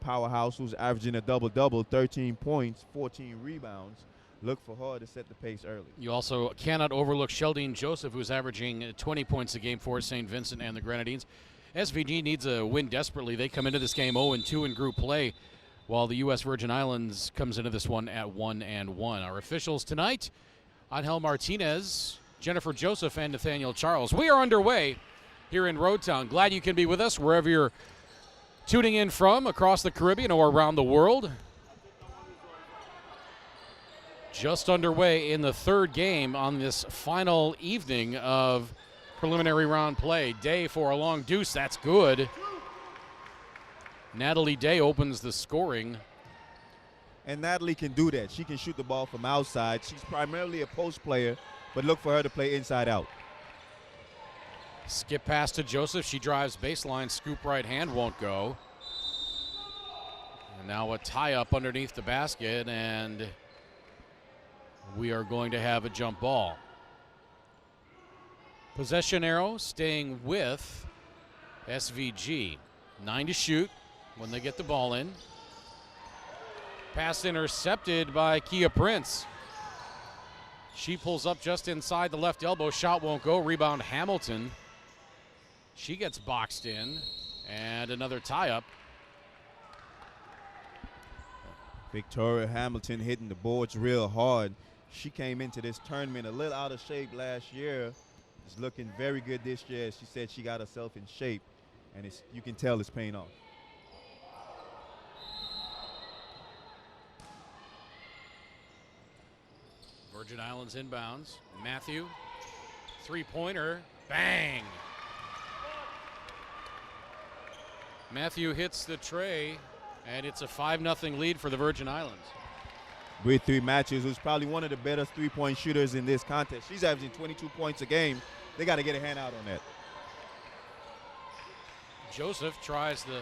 powerhouse who's averaging a double-double, 13 points, 14 rebounds. Look for her to set the pace early. You also cannot overlook Sheldine Joseph, who's averaging 20 points a game for St. Vincent and the Grenadines. SVG needs a win desperately. They come into this game 0-2 in group play, while the U.S. Virgin Islands comes into this one at 1-1. Our officials tonight, Angel Martinez, Jennifer Joseph, and Nathaniel Charles. We are underway here in Road Town. Glad you can be with us wherever you're tuning in from, across the Caribbean or around the world. Just underway in the third game on this final evening of preliminary round play. Day for a long deuce. That's good. Natalie Day opens the scoring. And Natalie can do that. She can shoot the ball from outside. She's primarily a post player, but look for her to play inside out. Skip pass to Joseph. She drives baseline. Scoop right hand won't go. And now a tie up underneath the basket, and we are going to have a jump ball. Possession arrow staying with SVG. 9 to shoot when they get the ball in. Pass intercepted by Kia Prince. She pulls up just inside the left elbow. Shot won't go. Rebound Hamilton. She gets boxed in, and another tie-up. Victoria Hamilton hitting the boards real hard. She came into this tournament a little out of shape last year. Is looking very good this year. She said she got herself in shape, and you can tell it's paying off. Virgin Islands inbounds. Matthew, three-pointer, bang! Matthew hits the tray, and it's a 5-0 lead for the Virgin Islands. With 3 matches, who's probably one of the better three-point shooters in this contest. She's averaging 22 points a game. They got to get a hand out on that. Joseph tries the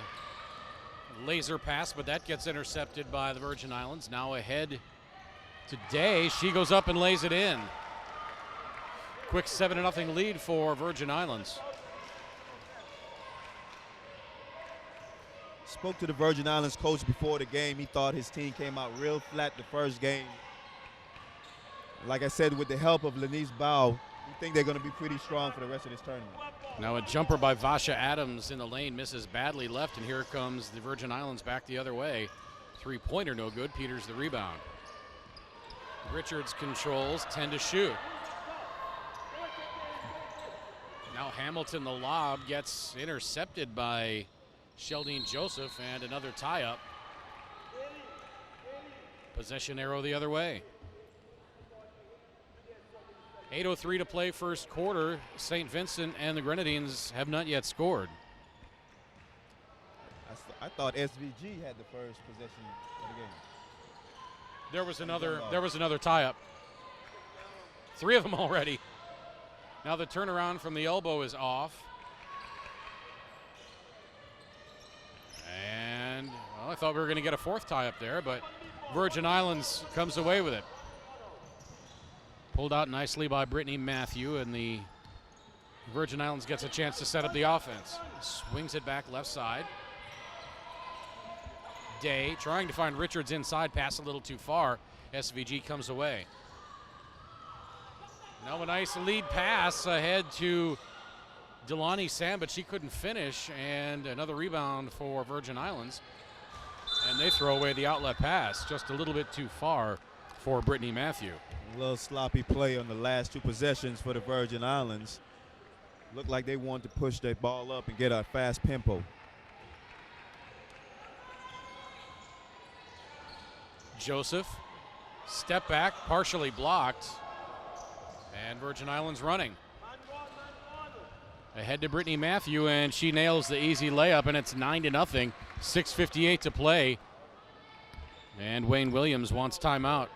laser pass, but that gets intercepted by the Virgin Islands. Now ahead to Day. She goes up and lays it in. Quick 7-0 lead for Virgin Islands. Spoke to the Virgin Islands coach before the game. He thought his team came out real flat the first game. Like I said, with the help of Lenice Bow, we think they're going to be pretty strong for the rest of this tournament. Now a jumper by Vasha Adams in the lane, misses badly left, and here comes the Virgin Islands back the other way. Three-pointer no good. Peters the rebound. Richards controls, 10 to shoot. Now Hamilton, the lob, gets intercepted by Sheldine Joseph, and another tie-up. Possession arrow the other way. 8:03 to play first quarter. St. Vincent and the Grenadines have not yet scored. I thought SVG had the first possession of the game. There was another tie-up. 3 of them already. Now the turnaround from the elbow is off. And well, I thought we were going to get a 4th tie-up there, but Virgin Islands comes away with it. Pulled out nicely by Brittany Matthew, and the Virgin Islands gets a chance to set up the offense. Swings it back left side. Day trying to find Richards inside, pass a little too far. SVG comes away. Now a nice lead pass ahead to Delani Sam, but she couldn't finish, and another rebound for Virgin Islands. And they throw away the outlet pass, just a little bit too far for Brittany Matthew. A little sloppy play on the last 2 possessions for the Virgin Islands. Looked like they wanted to push their ball up and get a fast tempo. Joseph, step back, partially blocked, and Virgin Islands running. Ahead to Brittany Matthew, and she nails the easy layup, and it's 9-0, 6:58 to play. And Wayne Williams wants timeout.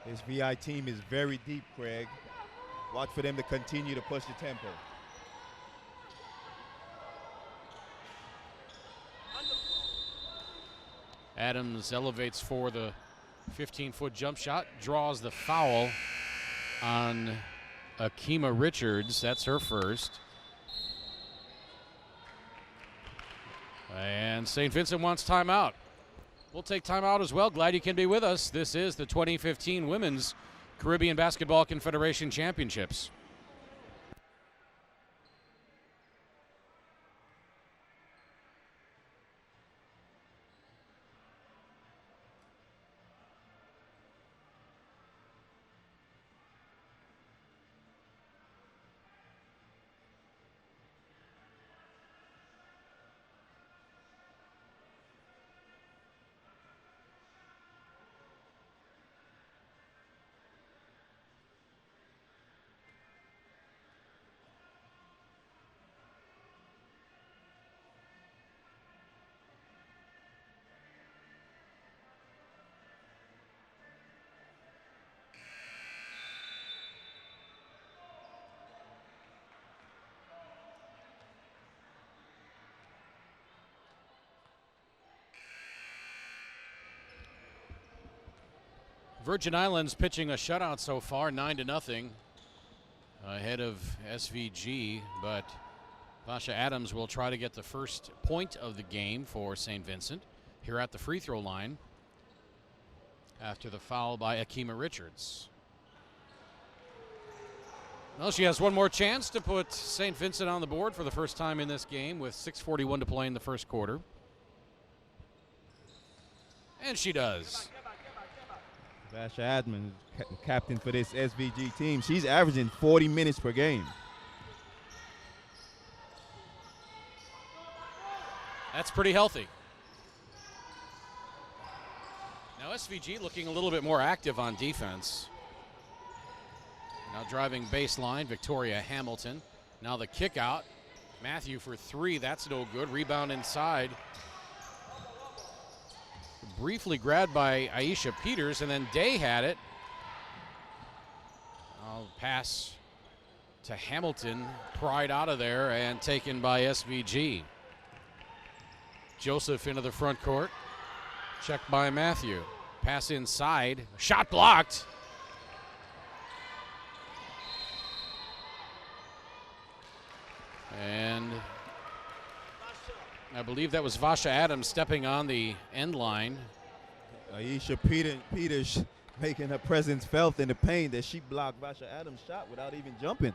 This VI team is very deep, Craig. Watch for them to continue to push the tempo. Adams elevates for the 15-foot jump shot, draws the foul on Akima Richards. That's her first. And St. Vincent wants timeout. We'll take timeout as well. Glad you can be with us. This is the 2015 Women's Caribbean Basketball Confederation Championships. Virgin Islands pitching a shutout so far, 9-0, ahead of SVG, but Vasha Adams will try to get the first point of the game for St. Vincent here at the free throw line after the foul by Akima Richards. Well, she has one more chance to put St. Vincent on the board for the first time in this game with 6:41 to play in the first quarter. And she does. Vasha Adams, captain for this SVG team. She's averaging 40 minutes per game. That's pretty healthy. Now SVG looking a little bit more active on defense. Now driving baseline, Victoria Hamilton. Now the kick out. Matthew for three, that's no good. Rebound inside. Briefly grabbed by Aisha Peters, and then Day had it. I'll pass to Hamilton, pried out of there and taken by SVG. Joseph into the front court, checked by Matthew. Pass inside, shot blocked. And I believe that was Vasha Adams stepping on the end line. Aisha Peters making her presence felt in the paint that she blocked Vasha Adams' shot without even jumping.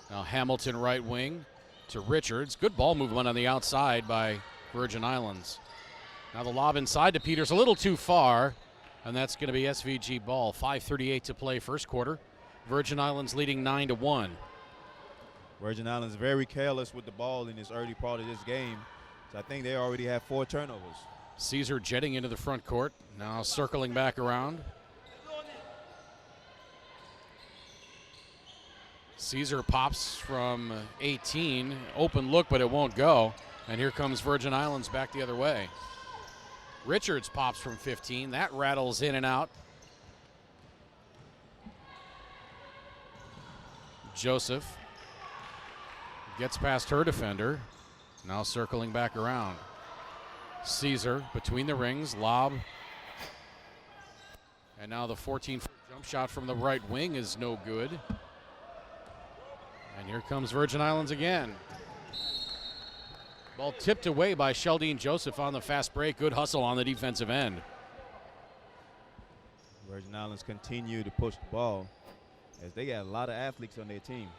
Now Hamilton right wing to Richards. Good ball movement on the outside by Virgin Islands. Now the lob inside to Peters, a little too far, and that's going to be SVG ball. 5:38 to play first quarter. Virgin Islands leading 9-1. Virgin Islands very careless with the ball in this early part of this game. So I think they already have 4 turnovers. Caesar jetting into the front court. Now circling back around. Caesar pops from 18. Open look, but it won't go. And here comes Virgin Islands back the other way. Richards pops from 15. That rattles in and out. Joseph gets past her defender. Now circling back around. Caesar between the rings, lob. And now the 14-foot jump shot from the right wing is no good. And here comes Virgin Islands again. Ball tipped away by Sheldine Joseph on the fast break. Good hustle on the defensive end. Virgin Islands continue to push the ball as they got a lot of athletes on their team.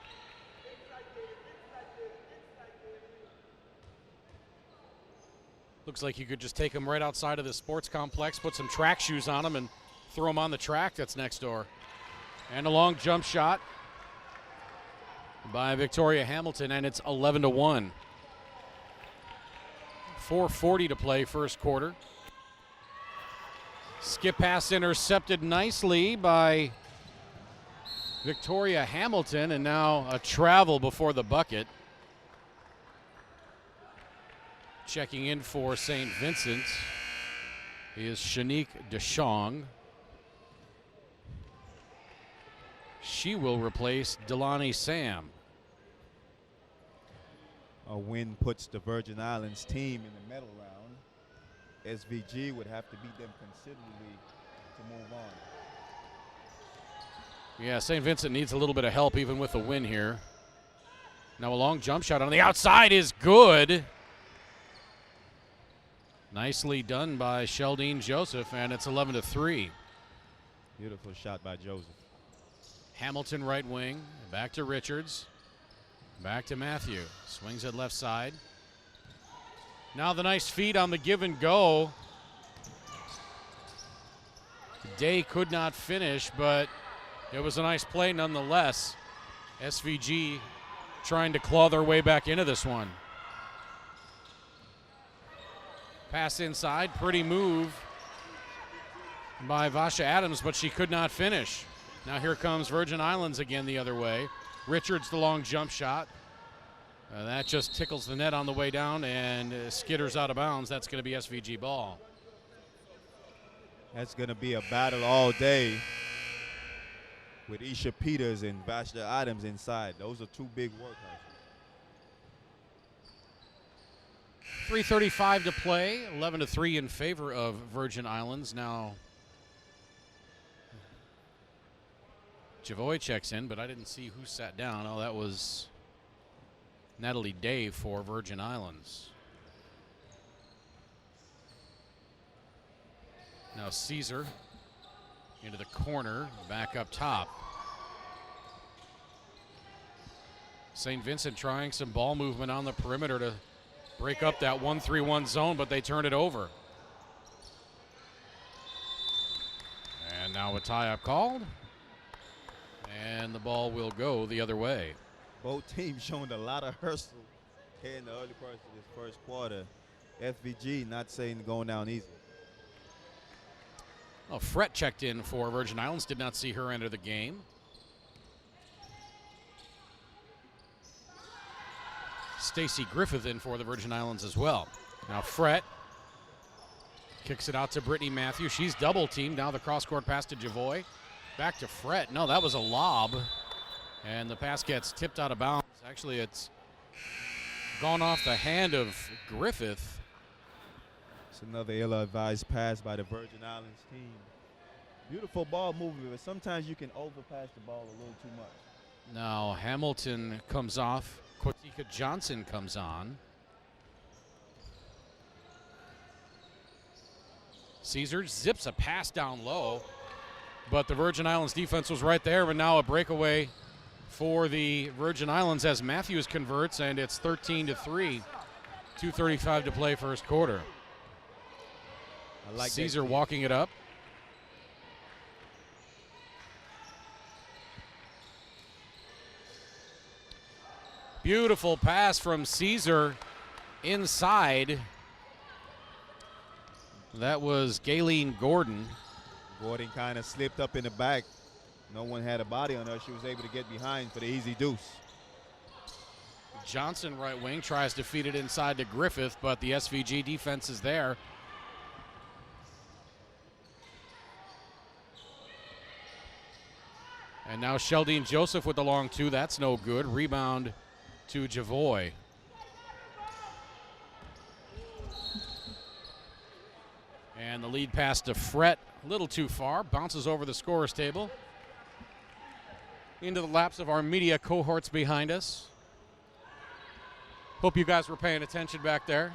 Looks like you could just take them right outside of the sports complex, put some track shoes on them, and throw them on the track that's next door. And a long jump shot by Victoria Hamilton, and it's 11-1. 4:40 to play first quarter. Skip pass intercepted nicely by Victoria Hamilton, and now a travel before the bucket. Checking in for St. Vincent is Shanique DeShong. She will replace Delaney Sam. A win puts the Virgin Islands team in the medal round. SVG would have to beat them considerably to move on. Yeah, St. Vincent needs a little bit of help even with a win here. Now a long jump shot on the outside is good. Nicely done by Sheldine Joseph, and it's 11-3. Beautiful shot by Joseph. Hamilton right wing, back to Richards, back to Matthew. Swings it left side. Now the nice feed on the give and go. Day could not finish, but it was a nice play nonetheless. SVG trying to claw their way back into this one. Pass inside, pretty move by Vasha Adams, but she could not finish. Now here comes Virgin Islands again the other way. Richards the long jump shot. That just tickles the net on the way down and skitters out of bounds. That's going to be SVG ball. That's going to be a battle all day with Isha Peters and Vasha Adams inside. Those are two big workhorses. 3:35 to play, 11-3 in favor of Virgin Islands. Now Javoy checks in, but I didn't see who sat down. Oh, that was Natalie Day for Virgin Islands. Now Caesar into the corner, back up top. St. Vincent trying some ball movement on the perimeter to break up that 1-3-1 zone, but they turn it over. And now a tie-up called. And the ball will go the other way. Both teams showing a lot of hustle here in the early part of this first quarter. FVG not saying going down easy. Well, Fret checked in for Virgin Islands. Did not see her enter the game. Stacy Griffith in for the Virgin Islands as well. Now Fret kicks it out to Brittany Matthews. She's double teamed. Now the cross-court pass to Javoy. Back to Fret. No, that was a lob. And the pass gets tipped out of bounds. Actually, it's gone off the hand of Griffith. It's another ill-advised pass by the Virgin Islands team. Beautiful ball movement, but sometimes you can overpass the ball a little too much. Now Hamilton comes off. Quatika Johnson comes on. Caesar zips a pass down low, but the Virgin Islands defense was right there, and now a breakaway for the Virgin Islands as Matthews converts, and it's 13-3. 2:35 to play first quarter. I like Caesar walking it up. Beautiful pass from Caesar inside. That was Gayleen Gordon. Gordon kind of slipped up in the back. No one had a body on her. She was able to get behind for the easy deuce. Johnson, right wing, tries to feed it inside to Griffith, but the SVG defense is there. And now Sheldine Joseph with the long two. That's no good. Rebound to Javoy. And the lead pass to Fret, a little too far. Bounces over the scorer's table. Into the laps of our media cohorts behind us. Hope you guys were paying attention back there.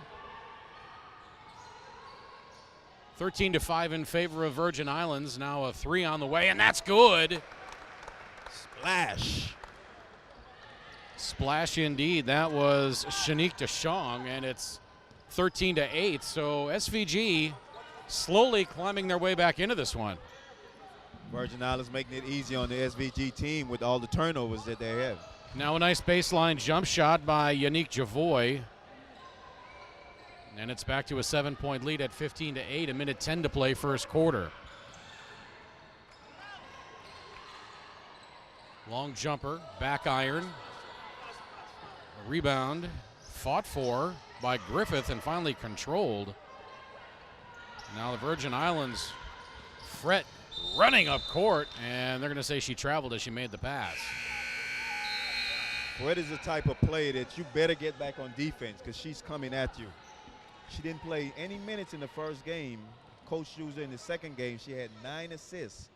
13-5 in favor of Virgin Islands. Now a three on the way, and that's good. Splash. Splash indeed. That was Shanique DeShong, and it's 13-8. So SVG slowly climbing their way back into this one. Virgin Islands making it easy on the SVG team with all the turnovers that they have. Now a nice baseline jump shot by Yannick Javoy. And it's back to a 7-point lead at 15-8, a minute 10 to play first quarter. Long jumper, back iron. A rebound, fought for by Griffith and finally controlled. Now the Virgin Islands, Fret running up court, and they're going to say she traveled as she made the pass. Fred is the type of play that you better get back on defense because she's coming at you. She didn't play any minutes in the first game. Coach used her in the second game. She had 9 assists.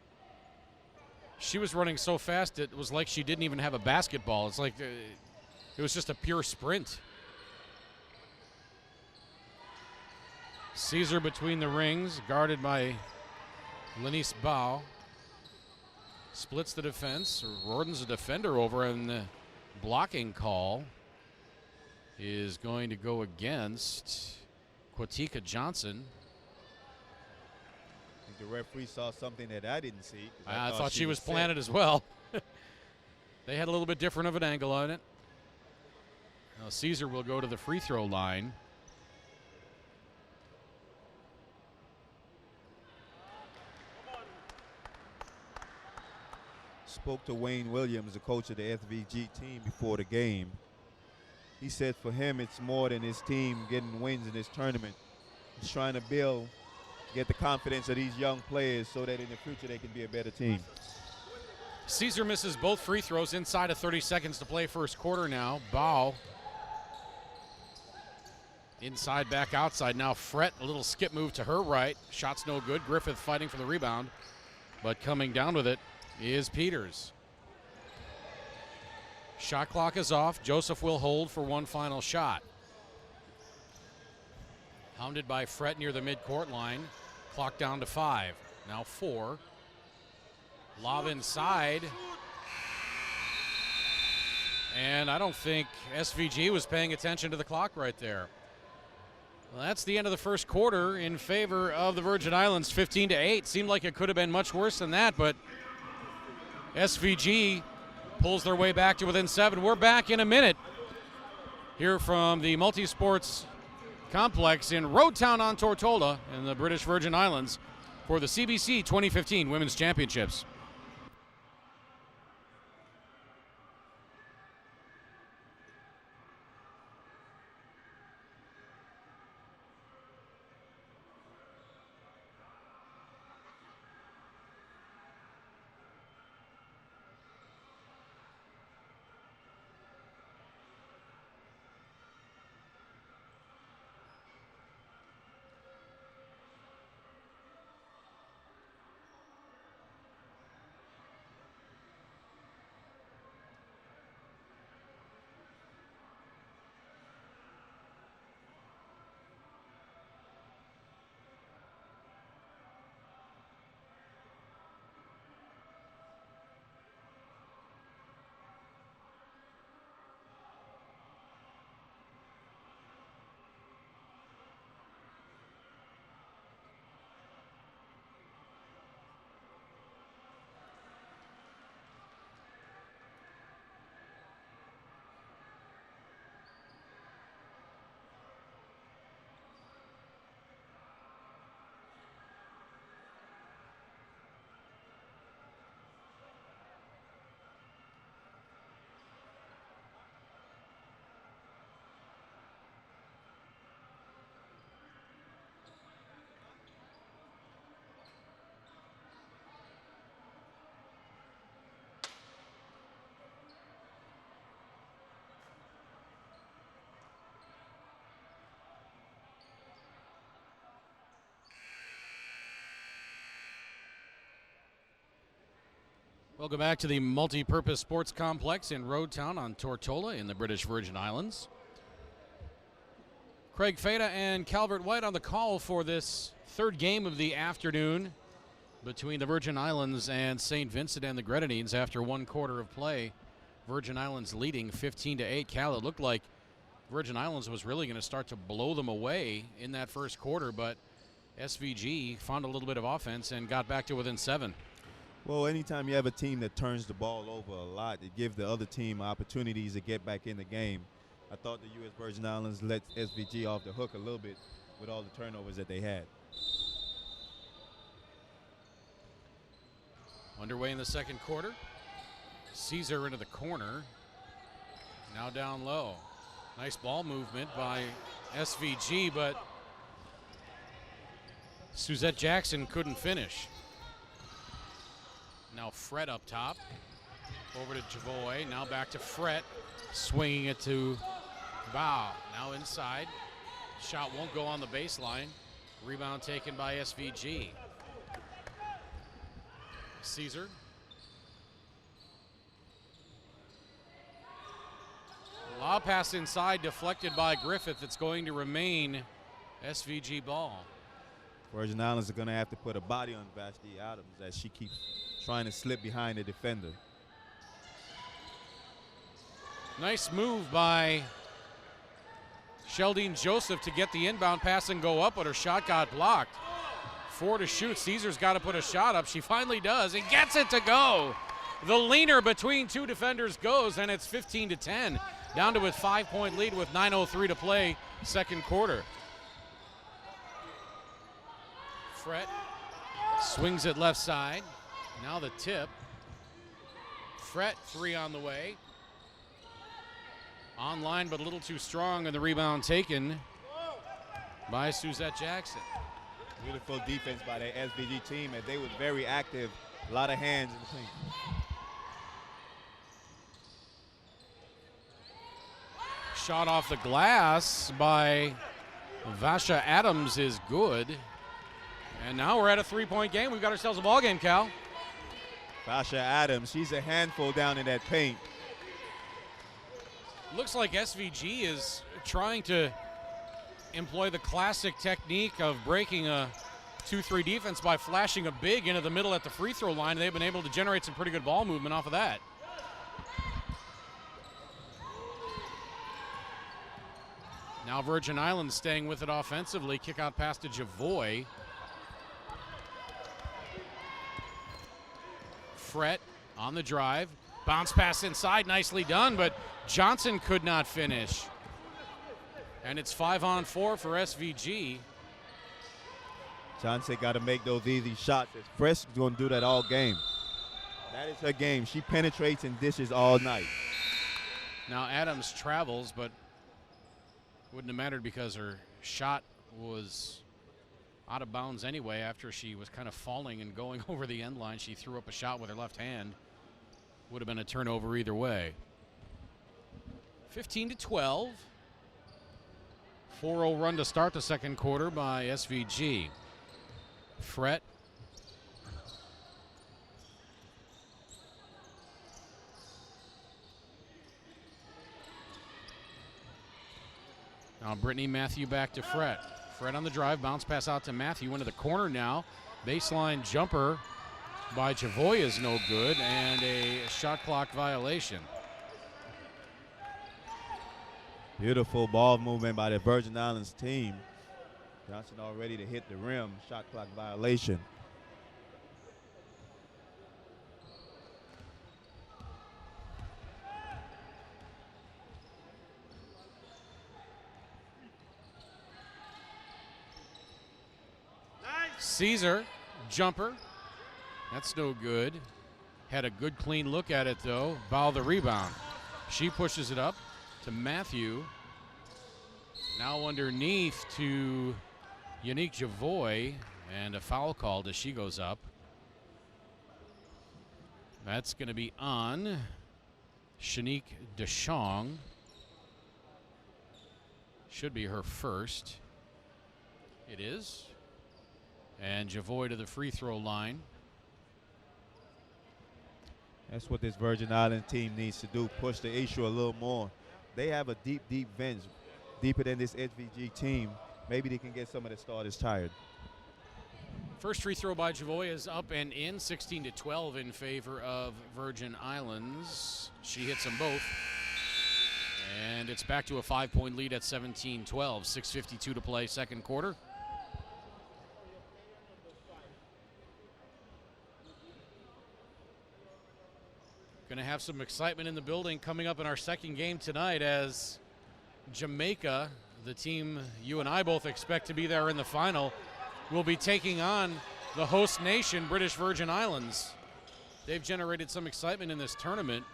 She was running so fast it was like she didn't even have a basketball. It's like it It was just a pure sprint. Caesar between the rings, guarded by Lenice Bao. Splits the defense. Rorden's a defender over, and the blocking call is going to go against Quatika Johnson. I think the referee saw something that I didn't see. I thought she was planted as well. They had a little bit different of an angle on it. Now Caesar will go to the free throw line. Spoke to Wayne Williams, the coach of the SVG team, before the game. He said for him it's more than his team getting wins in this tournament. He's trying to build, get the confidence of these young players so that in the future they can be a better team. Caesar misses both free throws inside of 30 seconds to play first quarter now. Bao inside, back outside. Now Fret, a little skip move to her right. Shot's no good. Griffith fighting for the rebound, but coming down with it is Peters. Shot clock is off. Joseph will hold for one final shot. Hounded by Fret near the midcourt line. Clock down to 5. Now 4. Lob inside. And I don't think SVG was paying attention to the clock right there. Well, that's the end of the first quarter in favor of the Virgin Islands, 15-8. Seemed like it could have been much worse than that, but SVG pulls their way back to within 7. We're back in a minute here from the Multisports Complex in Roadtown on Tortola in the British Virgin Islands for the CBC 2015 Women's Championships. Welcome back to the Multi-Purpose Sports Complex in Roadtown on Tortola in the British Virgin Islands. Craig Fada and Calvert White on the call for this third game of the afternoon between the Virgin Islands and St. Vincent and the Grenadines after one quarter of play. Virgin Islands leading 15-8. Cal, it looked like Virgin Islands was really going to start to blow them away in that first quarter, but SVG found a little bit of offense and got back to within 7. Well, anytime you have a team that turns the ball over a lot, it gives the other team opportunities to get back in the game. I thought the U.S. Virgin Islands let SVG off the hook a little bit with all the turnovers that they had. Underway in the second quarter. Caesar into the corner. Now down low. Nice ball movement by SVG, but Suzette Jackson couldn't finish. Now Fret up top. Over to Javoy. Now back to Fret. Swinging it to Bao. Now inside. Shot won't go on the baseline. Rebound taken by SVG. Caesar. Lob pass inside, deflected by Griffith. It's going to remain SVG ball. Virgin Islands are going to have to put a body on Vashti Adams as she keeps trying to slip behind the defender. Nice move by Sheldine Joseph to get the inbound pass and go up, but her shot got blocked. 4 to shoot. Caesar's got to put a shot up. She finally does and gets it to go. The leaner between two defenders goes, and it's 15-10. Down to a 5-point lead with 9:03 to play, second quarter. Fret swings it left side. Now the tip. Fret, 3 on the way. Online, but a little too strong, and the rebound taken by Suzette Jackson. Beautiful defense by the SVG team, as they were very active. A lot of hands in the paint. Shot off the glass by Vasha Adams is good. And now we're at a 3-point game. We've got ourselves a ball game, Cal. Vasha Adams, she's a handful down in that paint. Looks like SVG is trying to employ the classic technique of breaking a 2-3 defense by flashing a big into the middle at the free throw line. They've been able to generate some pretty good ball movement off of that. Now Virgin Islands staying with it offensively. Kick out pass to Javoy. Fret on the drive. Bounce pass inside, nicely done, but Johnson could not finish. And it's 5-on-4 for SVG. Johnson got to make those easy shots. Fresh is going to do that all game. That is her game. She penetrates and dishes all night. Now Adams travels, but wouldn't have mattered because her shot was out of bounds anyway. After she was kind of falling and going over the end line, she threw up a shot with her left hand. Would have been a turnover either way. 15-12. 4-0 run to start the second quarter by SVG. Fret. Now Brittany Matthew back to Fret. Fret on the drive, bounce pass out to Matthew into the corner now. Baseline jumper by Javoy is no good, and a shot clock violation. Beautiful ball movement by the Virgin Islands team. Johnson all ready to hit the rim. Shot clock violation. Caesar, jumper. That's no good. Had a good clean look at it though. Bow the rebound. She pushes it up to Matthew. Now underneath to Unique Javoy, and a foul called as she goes up. That's going to be on Shanique Deschong. Should be her first. It is. And Javoy to the free throw line. That's what this Virgin Island team needs to do, push the issue a little more. They have a deep, deep bench, deeper than this SVG team. Maybe they can get some of the starters tired. First free throw by Javoy is up and in, 16-12 in favor of Virgin Islands. She hits them both. And it's back to a 5-point lead at 17-12, 6:52 to play, second quarter. Going to have some excitement in the building coming up in our second game tonight as Jamaica, the team you and I both expect to be there in the final, will be taking on the host nation, British Virgin Islands. They've generated some excitement in this tournament,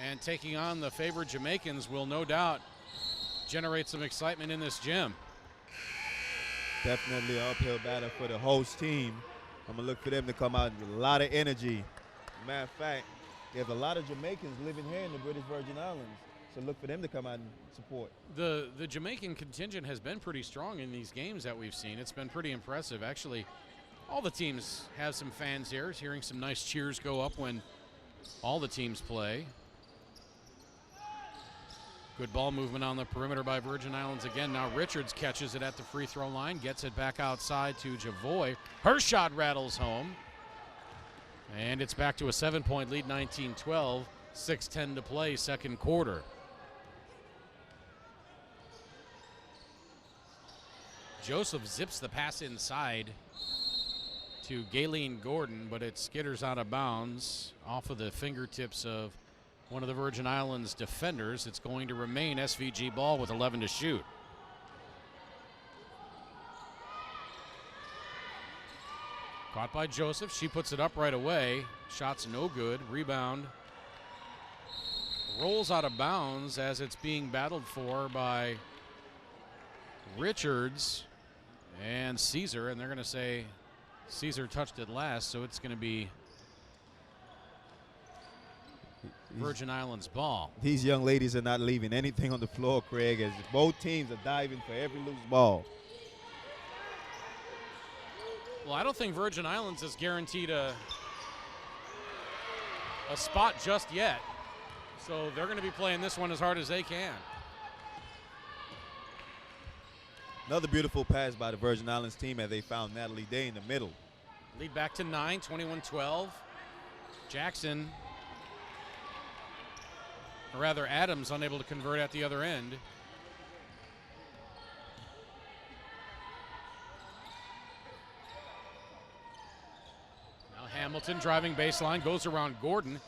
and taking on the favored Jamaicans will no doubt generate some excitement in this gym. Definitely an uphill battle for the host team. I'm going to look for them to come out with a lot of energy. Matter of fact, there's a lot of Jamaicans living here in the British Virgin Islands, so look for them to come out and support. The Jamaican contingent has been pretty strong in these games that we've seen. It's been pretty impressive. Actually, all the teams have some fans here. Hearing some nice cheers go up when all the teams play. Good ball movement on the perimeter by Virgin Islands again. Now Richards catches it at the free throw line, gets it back outside to Javoy. Her shot rattles home. And it's back to a 7-point lead, 19-12. 6:10 to play, second quarter. Joseph zips the pass inside to Gayleen Gordon, but it skitters out of bounds off of the fingertips of one of the Virgin Islands defenders. It's going to remain SVG ball with 11 to shoot. Caught by Joseph. She puts it up right away. Shot's no good. Rebound rolls out of bounds as it's being battled for by Richards and Caesar, and they're going to say Caesar touched it last, so it's going to be Virgin Islands ball. These young ladies are not leaving anything on the floor, Craig, as both teams are diving for every loose ball. Well, I don't think Virgin Islands is guaranteed a spot just yet, so they're going to be playing this one as hard as they can. Another beautiful pass by the Virgin Islands team as they found Natalie Day in the middle. Lead back to 9, 21-12. Jackson, or rather Adams, unable to convert at the other end. Now Hamilton driving baseline, goes around Gordon,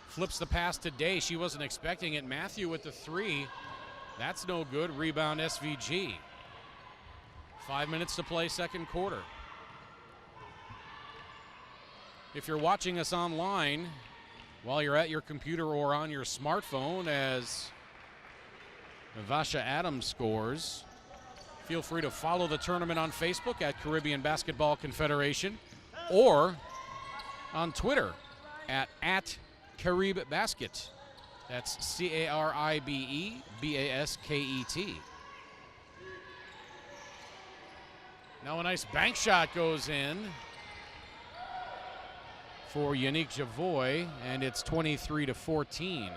flips the pass to Day. She wasn't expecting it. Matthew with the three. That's no good. Rebound SVG. 5 minutes to play, second quarter. If you're watching us online while you're at your computer or on your smartphone as Vasha Adams scores, feel free to follow the tournament on Facebook at Caribbean Basketball Confederation or on Twitter at Carib Basket. That's CARIBEBASKET. Now a nice bank shot goes in for Yannick Javoy, and it's 23-14.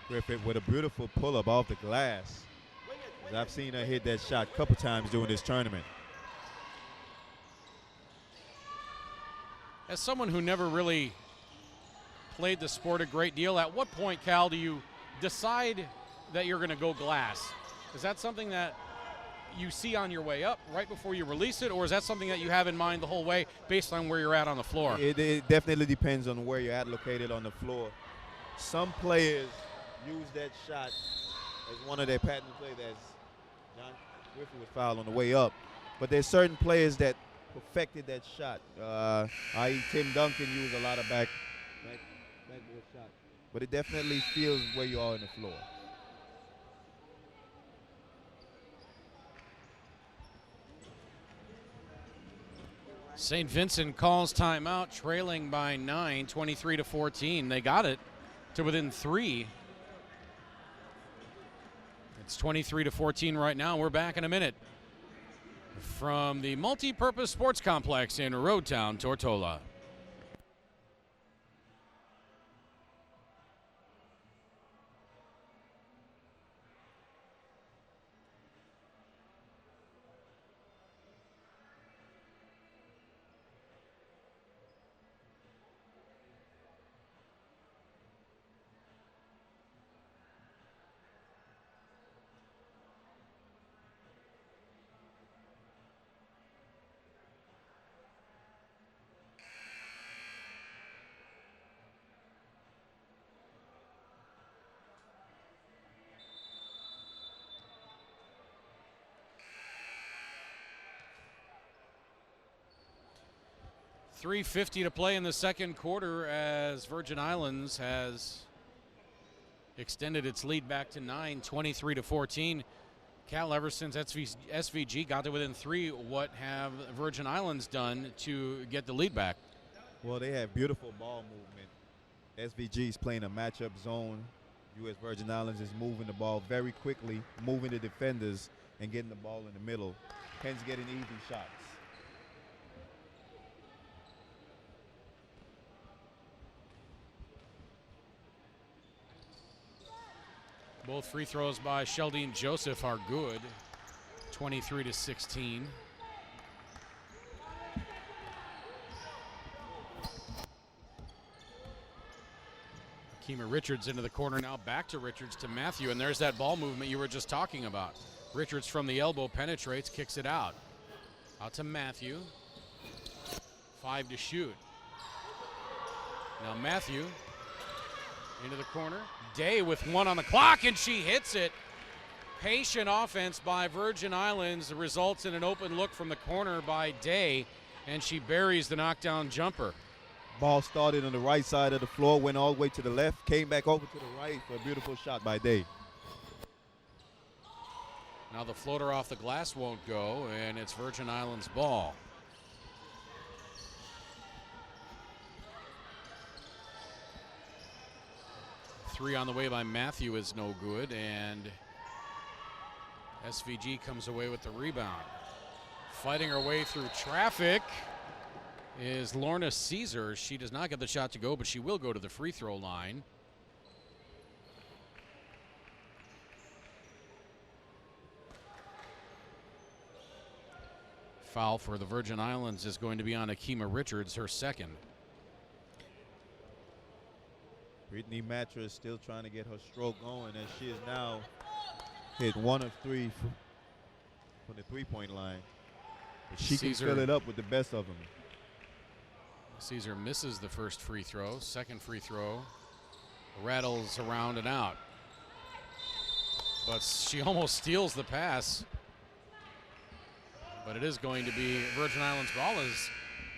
Griffith with a beautiful pull-up off the glass. I've seen her hit that shot a couple times during this tournament. As someone who never really played the sport a great deal, at what point, Cal, do you decide that you're going to go glass? Is that something that you see on your way up right before you release it, or is that something that you have in mind the whole way based on where you're at on the floor? It definitely depends on where you're at located on the floor. Some players use that shot as one of their patented plays, as John Griffin was fouled on the way up. But there's certain players that perfected that shot. I.e. Tim Duncan used a lot of backboard shots. But it definitely feels where you are on the floor. St. Vincent calls timeout, trailing by 9, 23-14. They got it to within 3. It's 23-14 right now. We're back in a minute from the Multi-Purpose Sports Complex in Roadtown, Tortola. .350 to play in the second quarter as Virgin Islands has extended its lead back to 9, 23-14. Cal, ever since SVG got to within 3, what have Virgin Islands done to get the lead back? Well, they have beautiful ball movement. SVG is playing a matchup zone. U.S. Virgin Islands is moving the ball very quickly, moving the defenders and getting the ball in the middle, hence getting easy shots. Both free throws by Sheldine Joseph are good. 23-16. Kima Richards into the corner now. Back to Richards to Matthew, and there's that ball movement you were just talking about. Richards from the elbow penetrates, kicks it out. Out to Matthew. 5 to shoot. Now Matthew into the corner. Day with 1 on the clock, and she hits it. Patient offense by Virgin Islands results in an open look from the corner by Day, and she buries the knockdown jumper. Ball started on the right side of the floor, went all the way to the left, came back over to the right for a beautiful shot by Day. Now the floater off the glass won't go, and it's Virgin Islands ball. Three on the way by Matthew is no good, and SVG comes away with the rebound. Fighting her way through traffic is Lorna Caesar. She does not get the shot to go, but she will go to the free throw line. Foul for the Virgin Islands is going to be on Akima Richards, her second. Brittany Mattress still trying to get her stroke going, as she has now hit 1 of 3 from the three-point line. But she can fill it up with the best of them. Caesar misses the first free throw. Second free throw rattles around and out. But she almost steals the pass. But it is going to be Virgin Islands ball as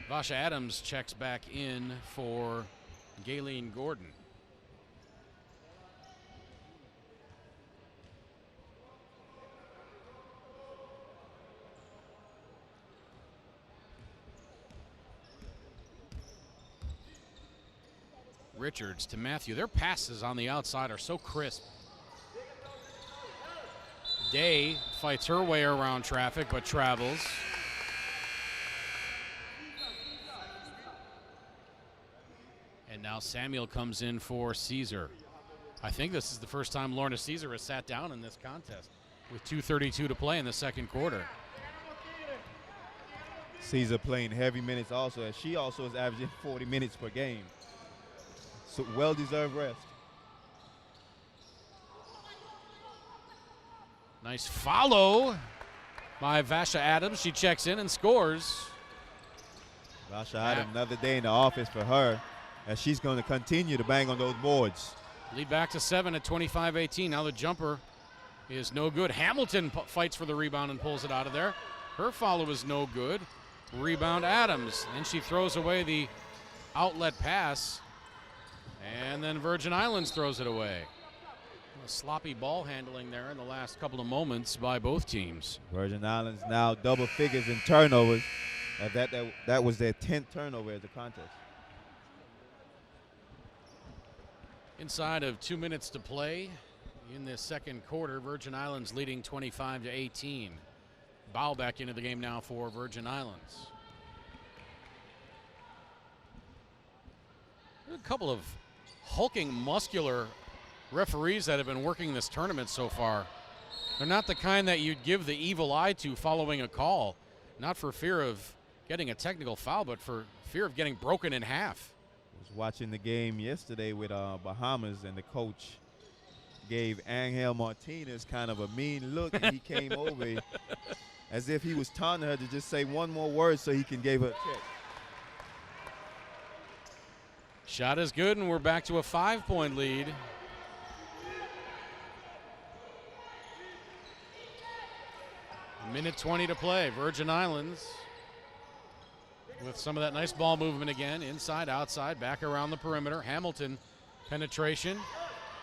Vasha Adams checks back in for Gayleen Gordon. Richards to Matthew. Their passes on the outside are so crisp. Day fights her way around traffic but travels. And now Samuel comes in for Caesar. I think this is the first time Lorna Caesar has sat down in this contest with 2:32 to play in the second quarter. Caesar playing heavy minutes also, as she also is averaging 40 minutes per game. So well-deserved rest. Nice follow by Vasha Adams. She checks in and scores. Vasha Adams, another day in the office for her, as she's going to continue to bang on those boards. Lead back to 7 at 25-18. Now the jumper is no good. Hamilton fights for the rebound and pulls it out of there. Her follow is no good. Rebound Adams. And she throws away the outlet pass. And then Virgin Islands throws it away. A sloppy ball handling there in the last couple of moments by both teams. Virgin Islands now double figures in turnovers. That was their 10th turnover of the contest. Inside of 2 minutes to play in this second quarter, Virgin Islands leading 25-18. Bow back into the game now for Virgin Islands. A couple of hulking, muscular referees that have been working this tournament so far. They're not the kind that you'd give the evil eye to following a call, not for fear of getting a technical foul, but for fear of getting broken in half. I was watching the game yesterday with Bahamas, and the coach gave Angel Martinez kind of a mean look, and he came over as if he was taunting her to just say one more word so he can give her a check. Shot is good, and we're back to a 5-point lead. A minute 20 to play. Virgin Islands with some of that nice ball movement again. Inside, outside, back around the perimeter. Hamilton penetration.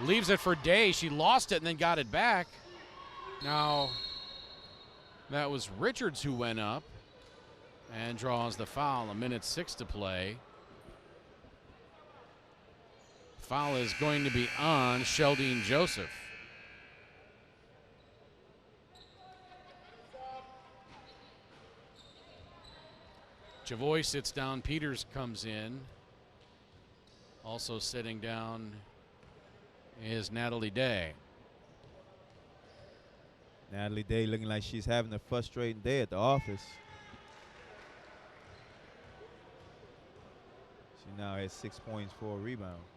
Leaves it for Day. She lost it and then got it back. Now, that was Richards who went up and draws the foul. A minute 6 to play. Foul is going to be on Sheldine Joseph. Javoy sits down. Peters comes in. Also sitting down is Natalie Day. Natalie Day looking like she's having a frustrating day at the office. She now has 6 points, 4 rebounds.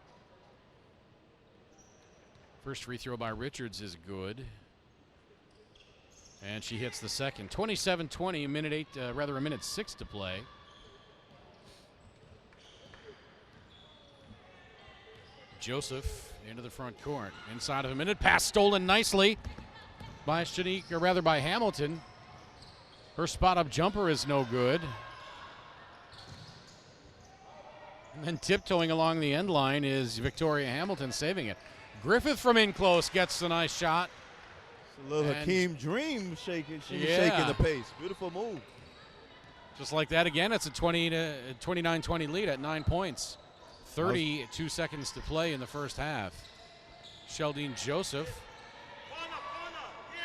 First free throw by Richards is good. And she hits the second. 27-20, a minute 6 to play. Joseph into the front court. Inside of a minute. Pass stolen nicely by by Hamilton. Her spot-up jumper is no good. And then tiptoeing along the end line is Victoria Hamilton saving it. Griffith from in close gets a nice shot. It's a little Hakeem Dream shaking. She was shaking the pace. Beautiful move. Just like that again, it's a 29-20 lead at 9 points. 32 seconds to play in the first half. Sheldine Joseph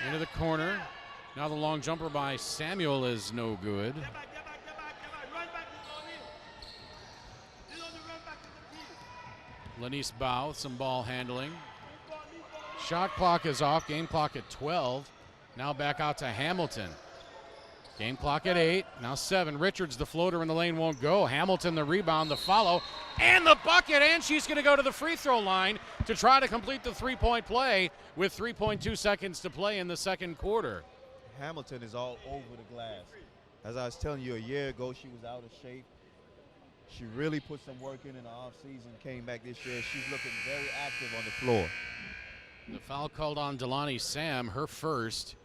into the corner. Now the long jumper by Samuel is no good. Lanice Bow with some ball handling. Shot clock is off. Game clock at 12. Now back out to Hamilton. Game clock at 8. Now 7. Richards, the floater in the lane, won't go. Hamilton, the rebound, the follow, and the bucket. And she's going to go to the free throw line to try to complete the three-point play with 3.2 seconds to play in the second quarter. Hamilton is all over the glass. As I was telling you, a year ago, she was out of shape. She really put some work in the offseason, came back this year. She's looking very active on the floor. The foul called on Delani Sam, her first.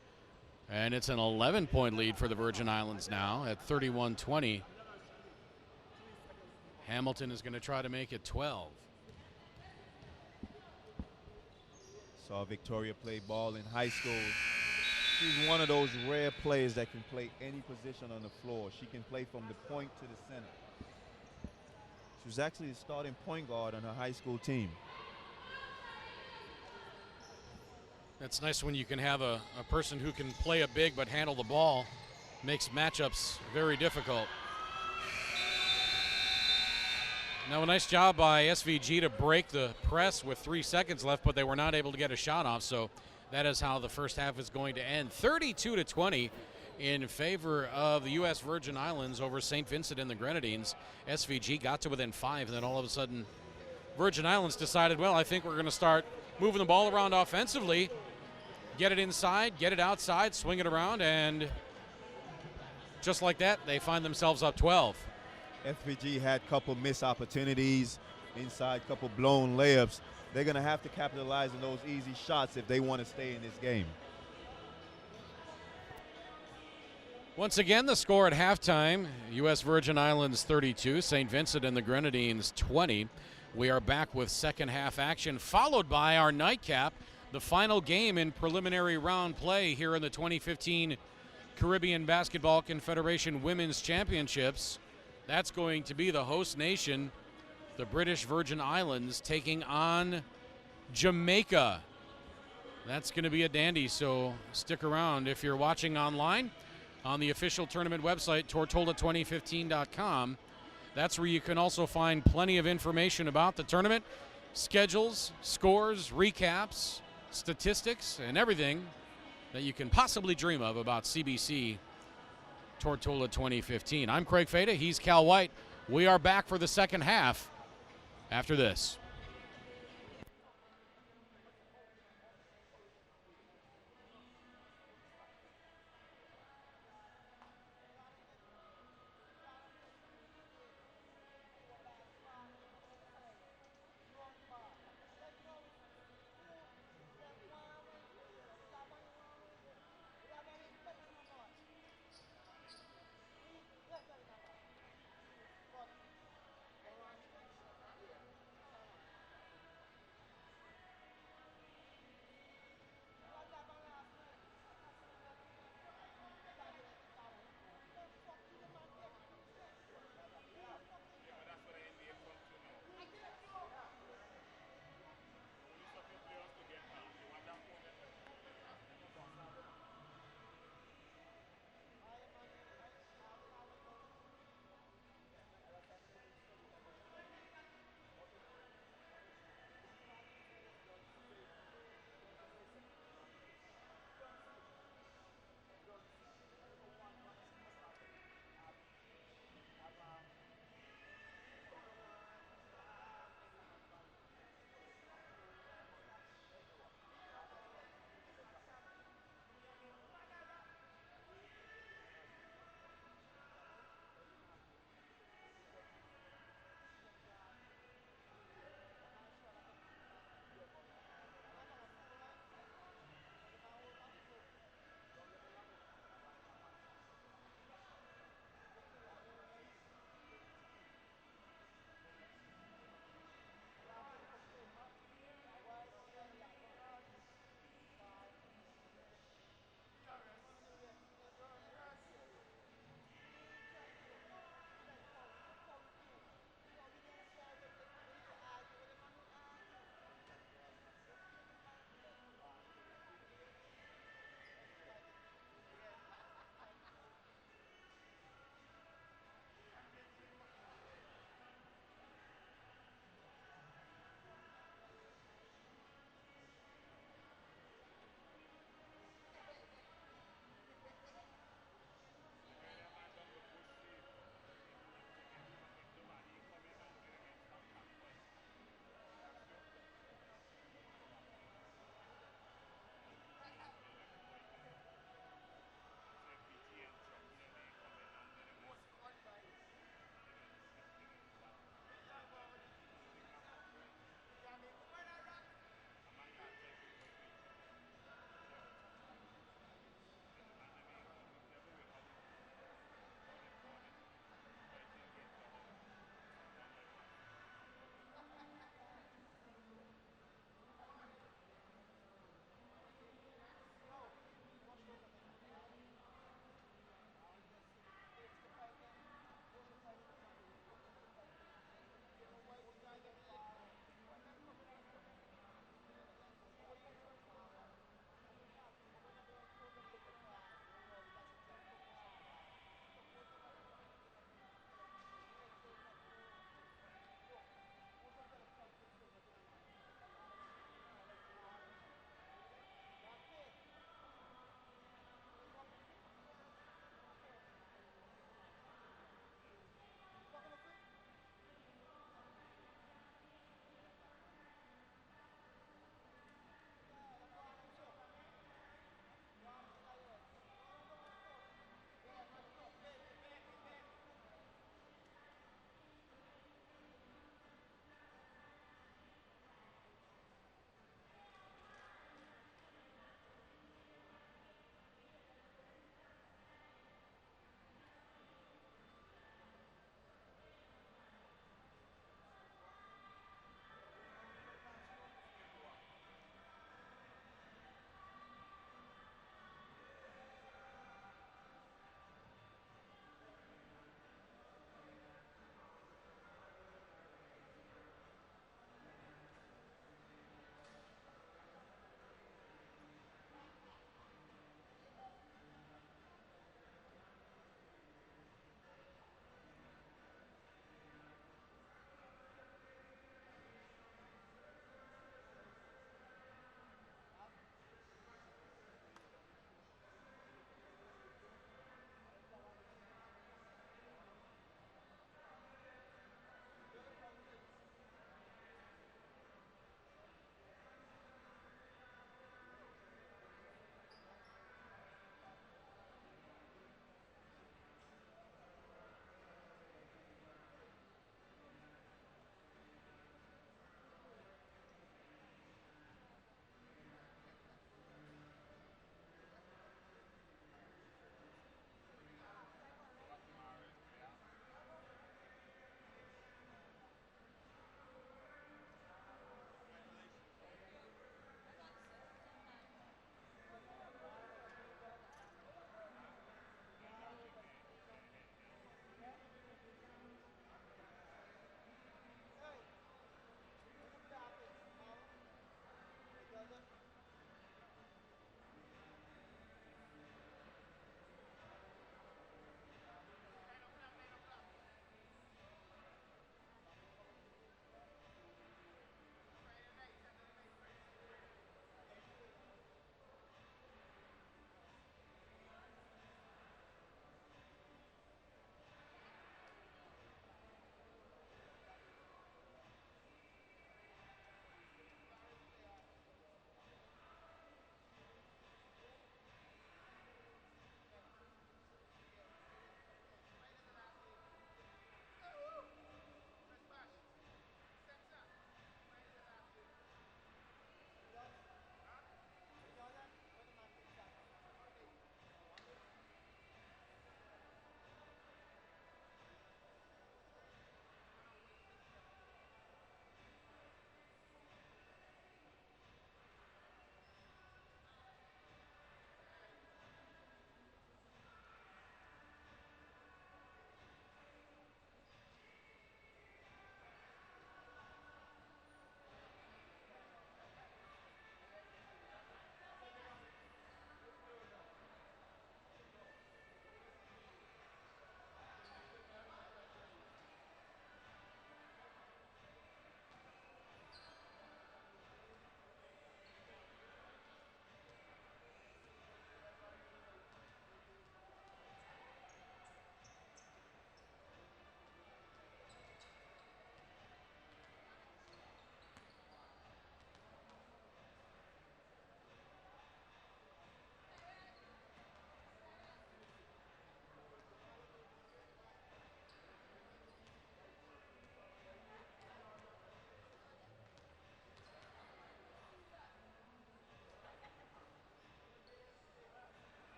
And it's an 11-point lead for the Virgin Islands now at 31-20. Hamilton is going to try to make it 12. Saw Victoria play ball in high school. She's one of those rare players that can play any position on the floor. She can play from the point to the center. She was actually the starting point guard on her high school team. That's nice when you can have a person who can play a big but handle the ball. Makes matchups very difficult. Now a nice job by SVG to break the press with 3 seconds left, but they were not able to get a shot off, so that is how the first half is going to end. 32-20 in favor of the U.S. Virgin Islands over St. Vincent and the Grenadines. SVG got to within 5, and then all of a sudden Virgin Islands decided, well, I think we're going to start moving the ball around offensively. Get it inside, get it outside, swing it around, and just like that, they find themselves up 12. FVG had a couple missed opportunities, inside couple blown layups. They're going to have to capitalize on those easy shots if they want to stay in this game. Once again, the score at halftime, U.S. Virgin Islands 32, St. Vincent and the Grenadines 20. We are back with second half action, followed by our nightcap, the final game in preliminary round play here in the 2015 Caribbean Basketball Confederation Women's Championships. That's going to be the host nation, the British Virgin Islands, taking on Jamaica. That's going to be a dandy, so stick around. If you're watching online on the official tournament website, Tortola2015.com, that's where you can also find plenty of information about the tournament, schedules, scores, recaps, statistics, and everything that you can possibly dream of about CBC Tortola 2015. I'm Craig Fada. He's Cal White. We are back for the second half after this.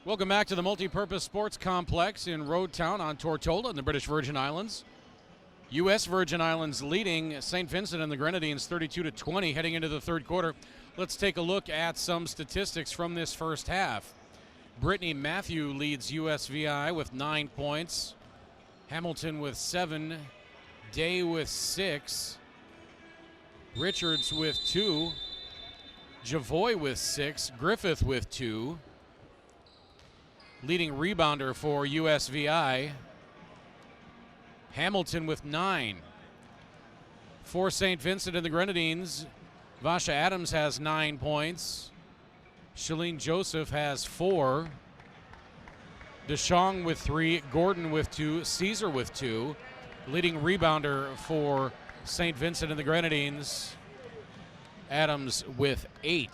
Welcome back to the Multi-Purpose Sports Complex in Road Town on Tortola in the British Virgin Islands. U.S. Virgin Islands leading St. Vincent and the Grenadines 32-20 heading into the third quarter. Let's take a look at some statistics from this first half. Brittany Matthew leads USVI with 9 points. Hamilton with 7. Day with 6. Richards with 2. Javoy with 6. Griffith with 2. Leading rebounder for USVI, Hamilton with 9. For St. Vincent and the Grenadines, Vasha Adams has 9 points. Shalene Joseph has 4. DeShong with 3. Gordon with 2. Caesar with 2. Leading rebounder for St. Vincent and the Grenadines, Adams with 8.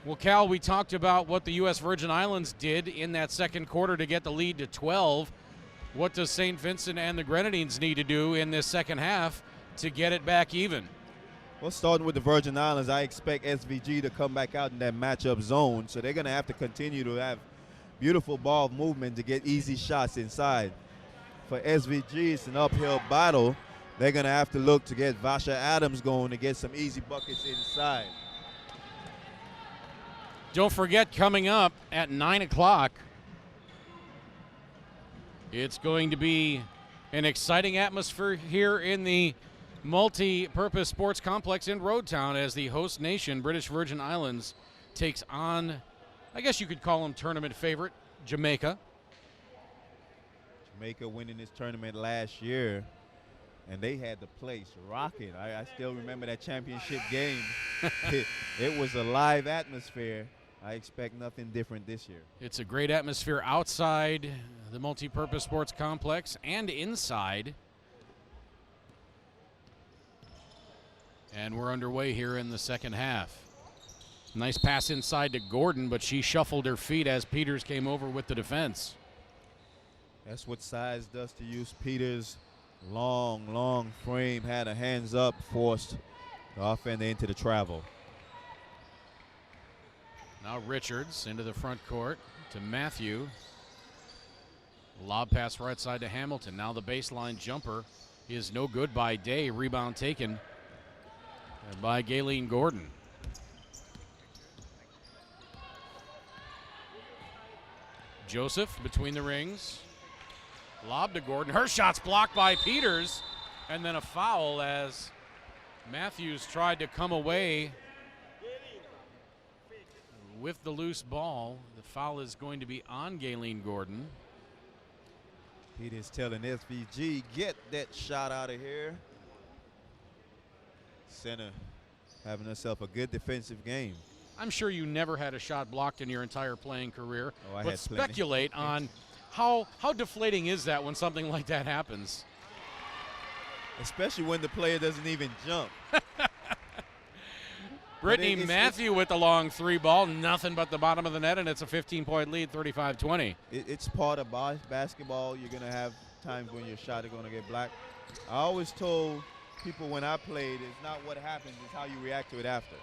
Well, Cal, we talked about what the U.S. Virgin Islands did in that second quarter to get the lead to 12. What does St. Vincent and the Grenadines need to do in this second half to get it back even? Well, starting with the Virgin Islands, I expect SVG to come back out in that matchup zone, so they're going to have to continue to have beautiful ball movement to get easy shots inside. For SVG, it's an uphill battle. They're going to have to look to get Vasha Adams going to get some easy buckets inside. Don't forget, coming up at 9 o'clock, it's going to be an exciting atmosphere here in the Multi-Purpose Sports Complex in Road Town as the host nation, British Virgin Islands, takes on, I guess you could call them tournament favorite, Jamaica. Jamaica winning this tournament last year, and they had the place rocking. I still remember that championship game. It was a live atmosphere. I expect nothing different this year. It's a great atmosphere outside the Multi-Purpose Sports Complex and inside. And we're underway here in the second half. Nice pass inside to Gordon, but she shuffled her feet as Peters came over with the defense. That's what size does to you. Peters' long frame had her hands up, forced the offender into the travel. Now Richards into the front court to Matthew. Lob pass right side to Hamilton. Now the baseline jumper is no good by Day. Rebound taken by Galen Gordon. Joseph between the rings. Lob to Gordon. Her shot's blocked by Peters. And then a foul as Matthews tried to come away with the loose ball. The foul is going to be on Galen Gordon. Peters telling SVG, get that shot out of here. Center having herself a good defensive game. I'm sure you never had a shot blocked in your entire playing career, I but had speculate on how deflating is that when something like that happens? Especially when the player doesn't even jump. Brittany Matthew with the long 3 ball, nothing but the bottom of the net, and it's a 15-point lead, 35-20. It's part of basketball. You're going to have times when your shot is going to get blocked. I always told people when I played, it's not what happens, it's how you react to it after.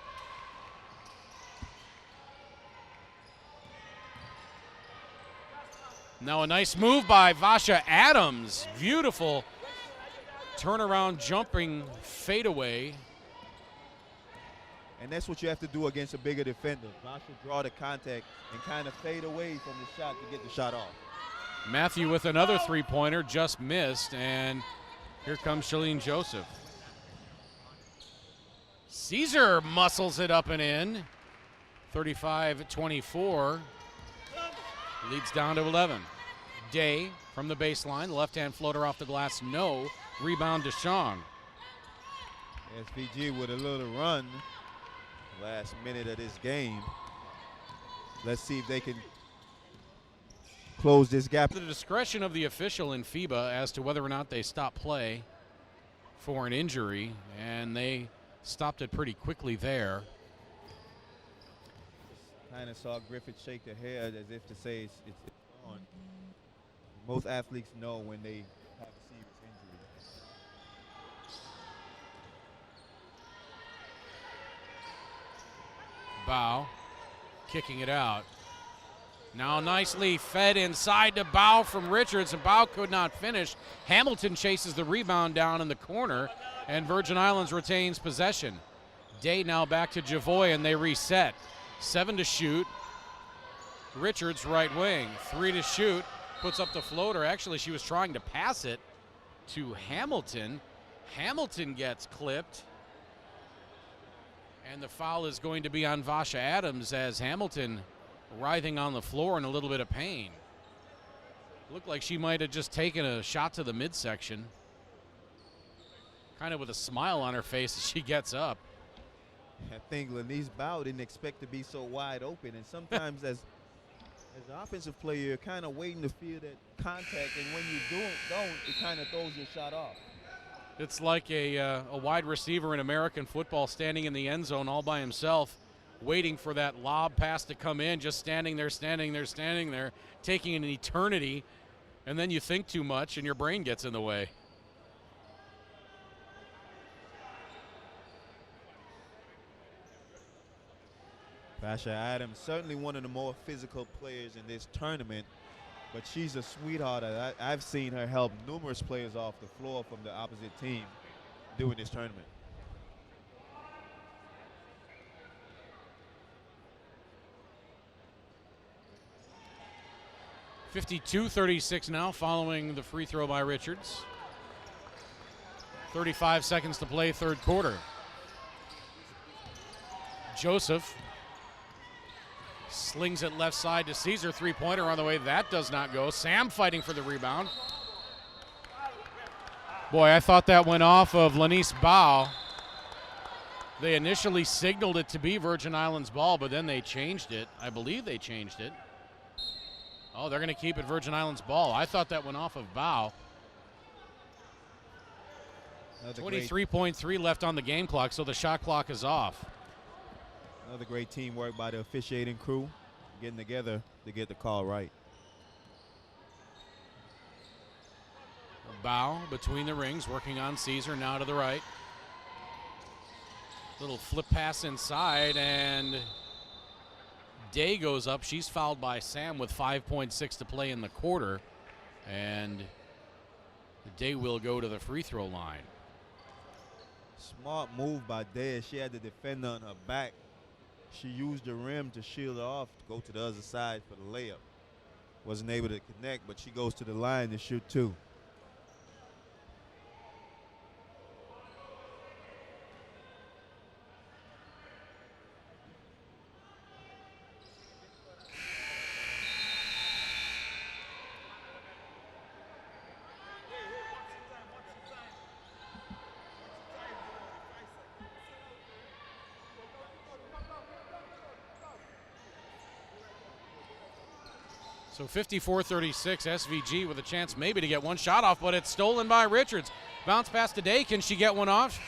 Now a nice move by Vasha Adams. Beautiful turnaround jumping fadeaway. And that's what you have to do against a bigger defender. Vasha draw the contact and kind of fade away from the shot to get the shot off. Matthew with another 3-pointer, just missed, and here comes Shalene Joseph. Caesar muscles it up and in. 35-24. Leads down to 11. Day from the baseline. Left-hand floater off the glass. No. Rebound to Shong. SVG with a little run. Last minute of this game. Let's see if they can close this gap. The discretion of the official in FIBA as to whether or not they stop play for an injury, and they stopped it pretty quickly there. Kind of saw Griffith shake their head as if to say it's on. Most athletes know when they have a serious injury. Bow, kicking it out. Now nicely fed inside to Bow from Richards, and Bow could not finish. Hamilton chases the rebound down in the corner, and Virgin Islands retains possession. Day now back to Javoy, and they reset. 7 to shoot. Richards right wing, 3 to shoot, puts up the floater. Actually, she was trying to pass it to Hamilton. Hamilton gets clipped. And the foul is going to be on Vasha Adams as Hamilton writhing on the floor in a little bit of pain. Looked like she might have just taken a shot to the midsection. Kind of with a smile on her face as she gets up. I think Lanice Bow didn't expect to be so wide open, and sometimes as an offensive player, you're kind of waiting to feel that contact, and when you don't, it kind of throws your shot off. It's like a wide receiver in American football standing in the end zone all by himself, waiting for that lob pass to come in, just standing there, taking an eternity, and then you think too much and your brain gets in the way. Vasha Adams, certainly one of the more physical players in this tournament, but she's a sweetheart. I've seen her help numerous players off the floor from the opposite team during this tournament. (52-36) now following the free throw by Richards. 35 seconds to play, third quarter. Joseph slings it left side to Caesar. Three-pointer on the way. That does not go. Sam fighting for the rebound. Boy, I thought that went off of Lanice Bow. They initially signaled it to be Virgin Islands ball, but then they changed it. I believe they changed it. Oh, they're going to keep it Virgin Islands ball. I thought that went off of Bow. 23.3 left on the game clock, so the shot clock is off. Another great teamwork by the officiating crew, getting together to get the call right. Bow between the rings, working on Caesar, now to the right. Little flip pass inside, and Day goes up. She's fouled by Sam with 5.6 to play in the quarter, and Day will go to the free throw line. Smart move by Day. She had the defender on her back. She used the rim to shield her off, to go to the other side for the layup. Wasn't able to connect, but she goes to the line to shoot two. So 54-36, SVG with a chance maybe to get one shot off, but it's stolen by Richards. Bounce pass to Day. Can she get one off?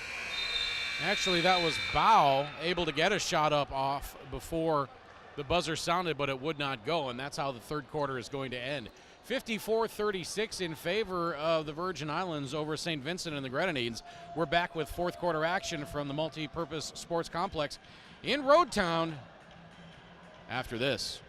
Actually, that was Bow able to get a shot up off before the buzzer sounded, but it would not go, and that's how the third quarter is going to end. 54-36 in favor of the Virgin Islands over St. Vincent and the Grenadines. We're back with fourth quarter action from the Multi-Purpose Sports Complex in Road Town after this.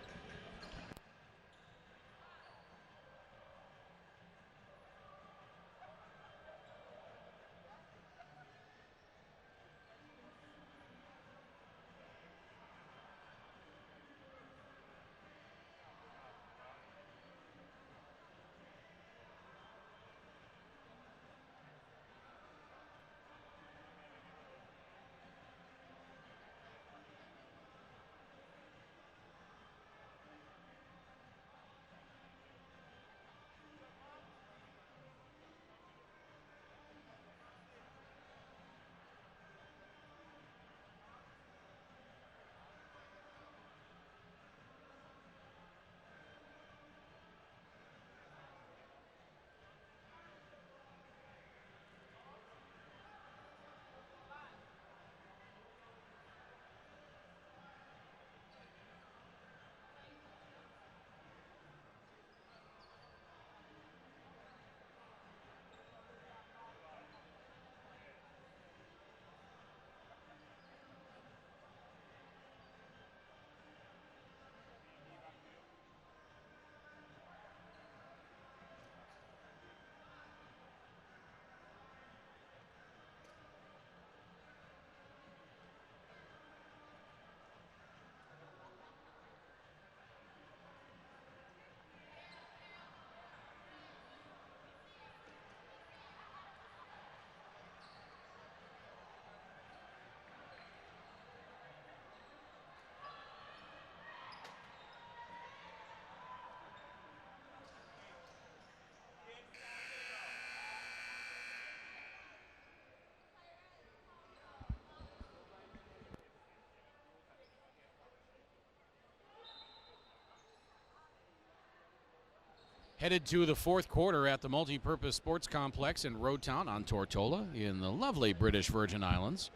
Headed to the fourth quarter at the Multipurpose Sports Complex in Roadtown on Tortola in the lovely British Virgin Islands.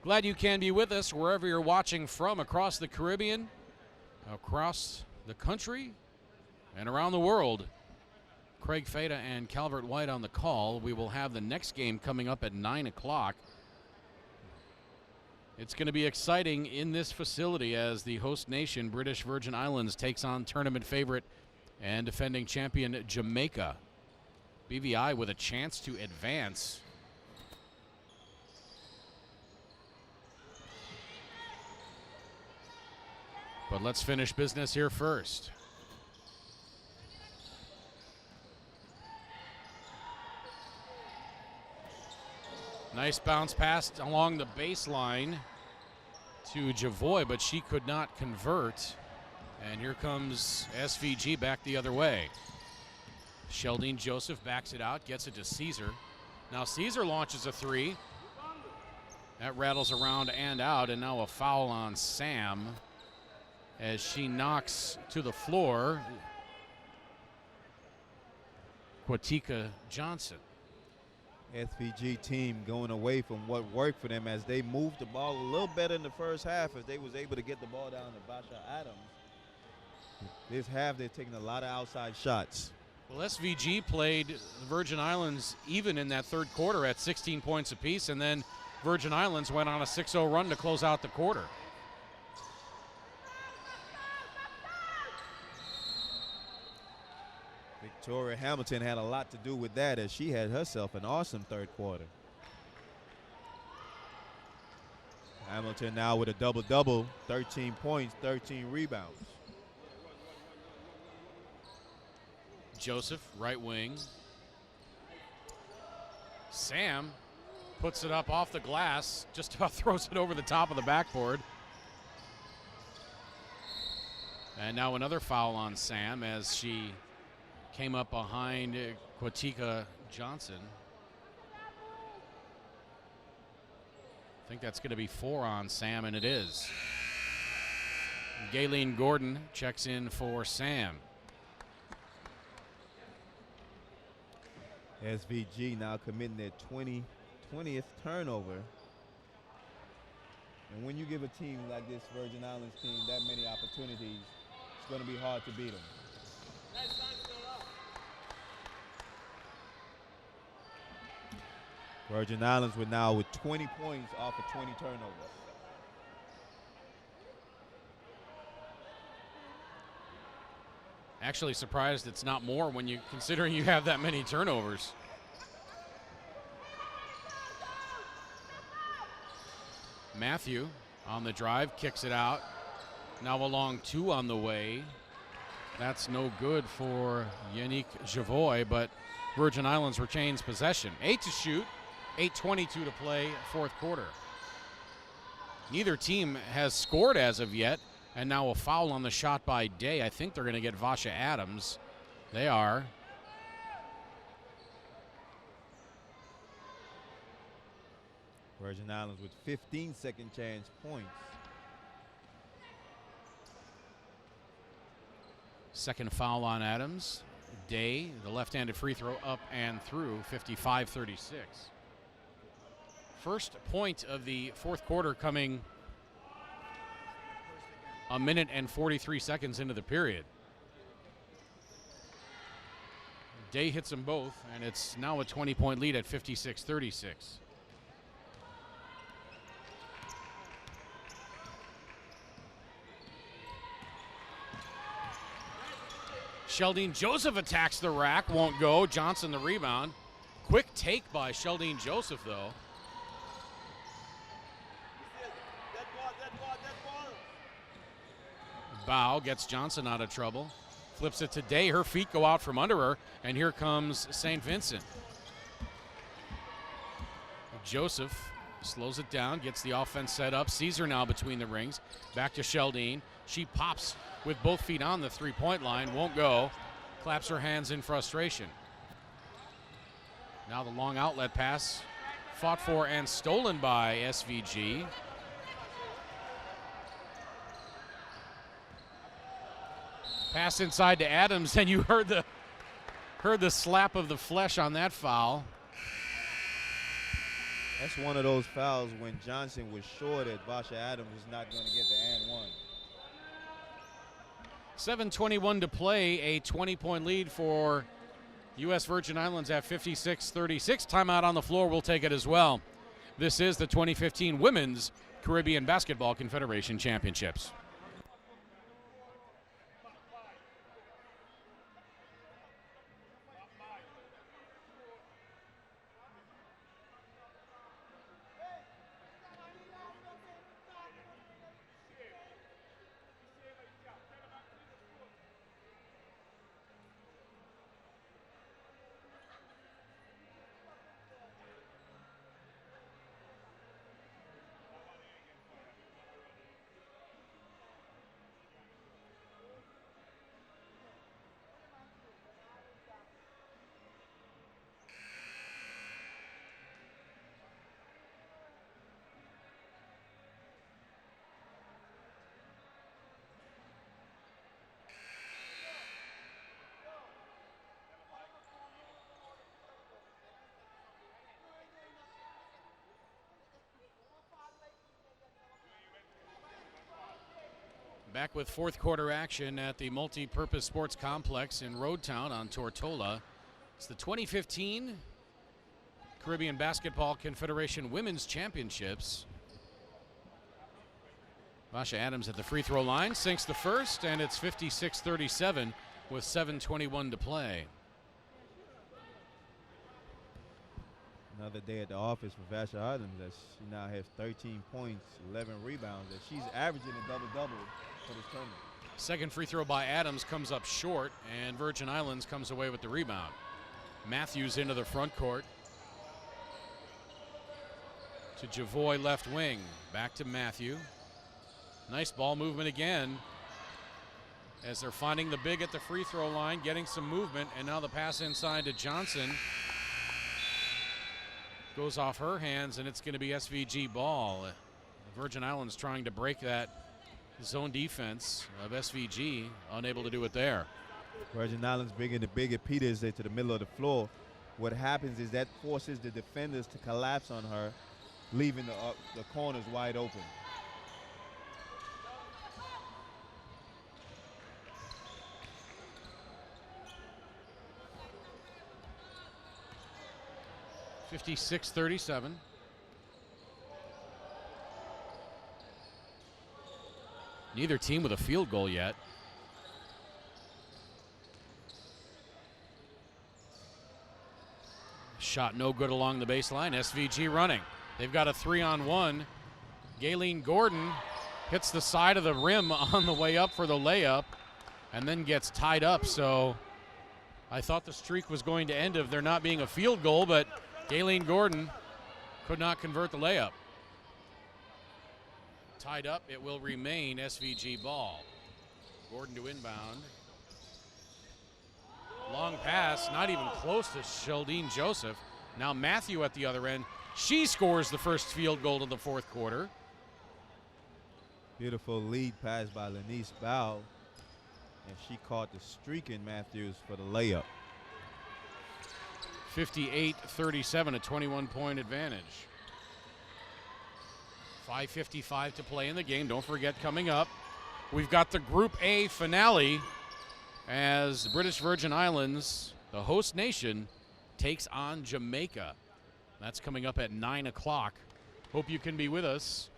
Glad you can be with us wherever you're watching from across the Caribbean, across the country, and around the world. Craig Fada and Calvert White on the call. We will have the next game coming up at 9 o'clock. It's going to be exciting in this facility as the host nation, British Virgin Islands, takes on tournament favorite and defending champion Jamaica. BVI with a chance to advance. But let's finish business here first. Nice bounce pass along the baseline to Javoy, but she could not convert. And here comes SVG back the other way. Sheldine Joseph backs it out, gets it to Caesar. Now Caesar launches a three. That rattles around and out, and now a foul on Sam as she knocks to the floor Quatika Johnson. SVG team going away from what worked for them as they moved the ball a little better in the first half as they was able to get the ball down to Basha Adams. This half, they're taking a lot of outside shots. Well, SVG played the Virgin Islands even in that third quarter at 16 points apiece, and then Virgin Islands went on a 6-0 run to close out the quarter. Victoria Hamilton had a lot to do with that as she had herself an awesome third quarter. Hamilton now with a double-double, 13 points, 13 rebounds. Joseph, right wing. Sam puts it up off the glass, just about throws it over the top of the backboard. And now another foul on Sam as she came up behind Quatika Johnson. I think that's going to be 4 on Sam, and it is. Gayleen Gordon checks in for Sam. SVG now committing their 20th turnover. And when you give a team like this Virgin Islands team that many opportunities, it's going to be hard to beat them. Virgin Islands were now with 20 points off of 20 turnovers. Actually surprised it's not more when you considering you have that many turnovers. Matthew on the drive, kicks it out. Now a long 2 on the way. That's no good for Yannick Javoy, but Virgin Islands retains possession. 8 to shoot, 8:22 to play, fourth quarter. Neither team has scored as of yet. And now a foul on the shot by Day. I think they're going to get Vasha Adams. They are. Virgin Islands with 15 second chance points. Second foul on Adams. Day, the left-handed free throw up and through, 55-36. First point of the fourth quarter coming a minute and 43 seconds into the period. Day hits them both, and it's now a 20-point lead at 56-36. Sheldine Joseph attacks the rack, won't go. Johnson the rebound. Quick take by Sheldine Joseph, though. Bow gets Johnson out of trouble. Flips it to Day. Her feet go out from under her, and here comes St. Vincent. Joseph slows it down, gets the offense set up. Caesar now between the rings. Back to Sheldine. She pops with both feet on the three-point line. Won't go. Claps her hands in frustration. Now the long outlet pass. Fought for and stolen by SVG. Pass inside to Adams, and you heard the Heard the slap of the flesh on that foul. That's one of those fouls when Johnson was sure that Vasha Adams was not going to get the and one. 7:21 to play, a 20-point lead for U.S. Virgin Islands at 56-36. Timeout on the floor, we'll take it as well. This is the 2015 Women's Caribbean Basketball Confederation Championships. Back with fourth quarter action at the Multi-Purpose Sports Complex in Roadtown on Tortola. It's the 2015 Caribbean Basketball Confederation Women's Championships. Vasha Adams at the free throw line, sinks the first, and it's 56-37 with 7:21 to play. Another day at the office for Vasha Adams, as she now has 13 points, 11 rebounds, as she's averaging a double-double for this tournament. Second free throw by Adams comes up short, and Virgin Islands comes away with the rebound. Matthews into the front court. To Javoy left wing. Back to Matthew. Nice ball movement again, as they're finding the big at the free throw line, getting some movement, and now the pass inside to Johnson. Goes off her hands, and it's going to be SVG ball. The Virgin Islands trying to break that zone defense of SVG, unable to do it there. Virgin Islands bringing the bigger Peters into the middle of the floor. What happens is that forces the defenders to collapse on her, leaving the corners wide open. (56-37). Neither team with a field goal yet. Shot no good along the baseline. SVG running. They've got a 3-on-1. Gayleen Gordon hits the side of the rim on the way up for the layup and then gets tied up. So I thought the streak was going to end if there not being a field goal, but Gayleen Gordon could not convert the layup. Tied up, it will remain SVG ball. Gordon to inbound. Long pass, not even close to Sheldine Joseph. Now Matthew at the other end. She scores the first field goal of the fourth quarter. Beautiful lead pass by Lanice Bow, and she caught the streaking Matthews for the layup. 58-37, a 21-point advantage. 5:55 to play in the game. Don't forget, coming up, we've got the Group A finale as the British Virgin Islands, the host nation, takes on Jamaica. That's coming up at 9 o'clock. Hope you can be with us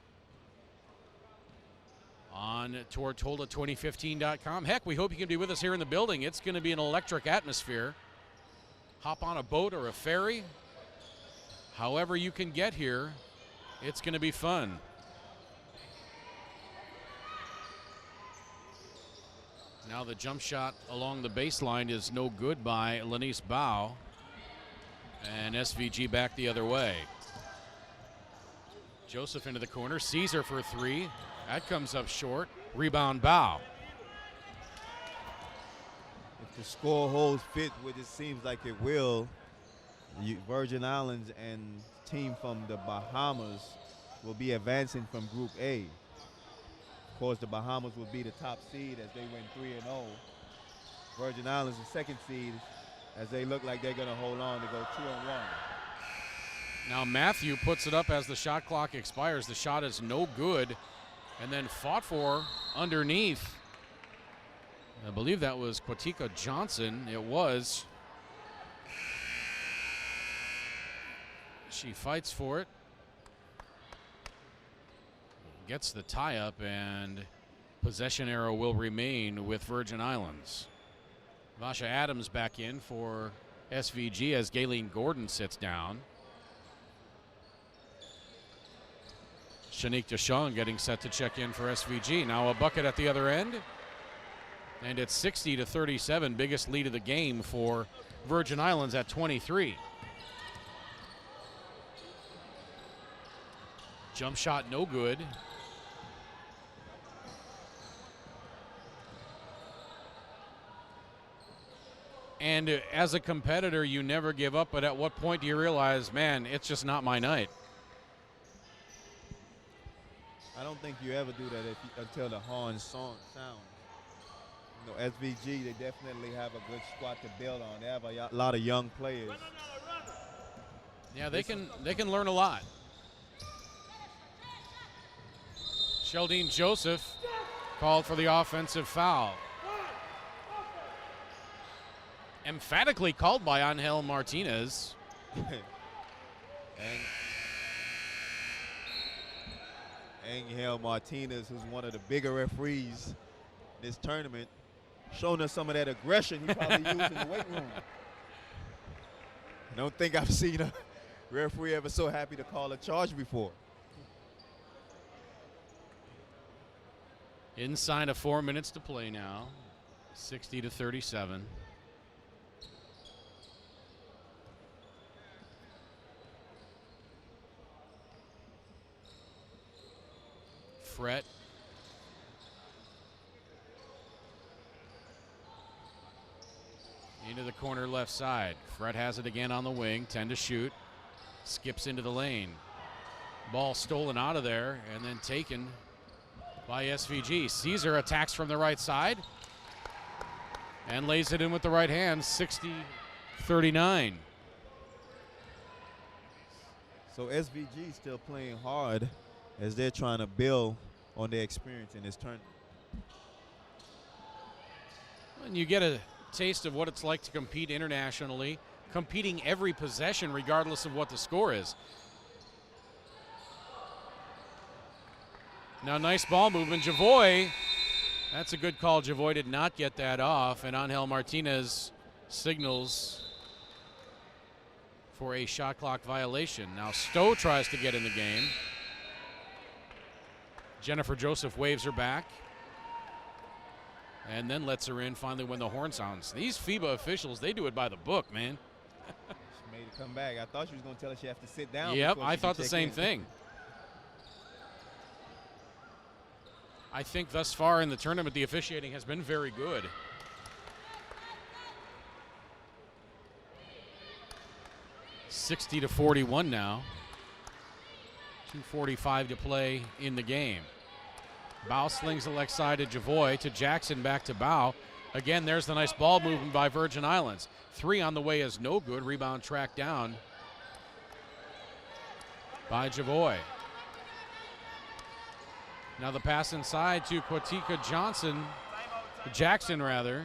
on Tortola2015.com. Heck, we hope you can be with us here in the building. It's going to be an electric atmosphere. Hop on a boat or a ferry. However you can get here, it's going to be fun. Now the jump shot along the baseline is no good by Lanice Bow. And SVG back the other way. Joseph into the corner, sees her for three. That comes up short. Rebound Bow. If the score holds fit, which it seems like it will, Virgin Islands and team from the Bahamas will be advancing from Group A. Of course, the Bahamas will be the top seed as they win 3-0. Virgin Islands, the second seed, as they look like they're going to hold on to go 2-1. Now Matthew puts it up as the shot clock expires. The shot is no good, and then fought for underneath. I believe that was Kwatika Johnson. It was. She fights for it. Gets the tie-up, and possession arrow will remain with Virgin Islands. Vasha Adams back in for SVG as Gayleen Gordon sits down. Shanique Deschamps getting set to check in for SVG. Now a bucket at the other end. And it's 60-37, biggest lead of the game for Virgin Islands at 23. Jump shot no good. And as a competitor, you never give up, but at what point do you realize, man, it's just not my night? I don't think you ever do that until the horn sound. You know, SVG, they definitely have a good squad to build on. They have a lot of young players. Yeah, they can learn a lot. Sheldine Joseph called for the offensive foul. Emphatically called by Angel Martinez. Angel Martinez, who's one of the bigger referees in this tournament, showing us some of that aggression he probably used in the weight room. I don't think I've seen a referee ever so happy to call a charge before. Inside of 4 minutes to play now, 60-37. Fret. Into the corner left side. Fret has it again on the wing, 10 to shoot. Skips into the lane. Ball stolen out of there and then taken by SVG. Caesar attacks from the right side and lays it in with the right hand, 60-39. So SVG still playing hard as they're trying to build on their experience in this tournament. And you get a taste of what it's like to compete internationally, competing every possession regardless of what the score is. Now nice ball movement. Javoy, that's a good call. Javoy did not get that off, and Angel Martinez signals for a shot clock violation. Now Stowe tries to get in the game. Jennifer Joseph waves her back and then lets her in finally when the horn sounds. These FIBA officials, they do it by the book, man. She made it come back. I thought she was going to tell us she has to sit down. Yep, I thought the same thing. I think thus far in the tournament, the officiating has been very good. $60-41 now. 2:45 to play in the game. Bow slings the left side to Javoy, to Jackson, back to Bow. Again, there's the nice ball movement by Virgin Islands. 3 on the way is no good. Rebound tracked down by Javoy. Now the pass inside to Kwatika Jackson rather.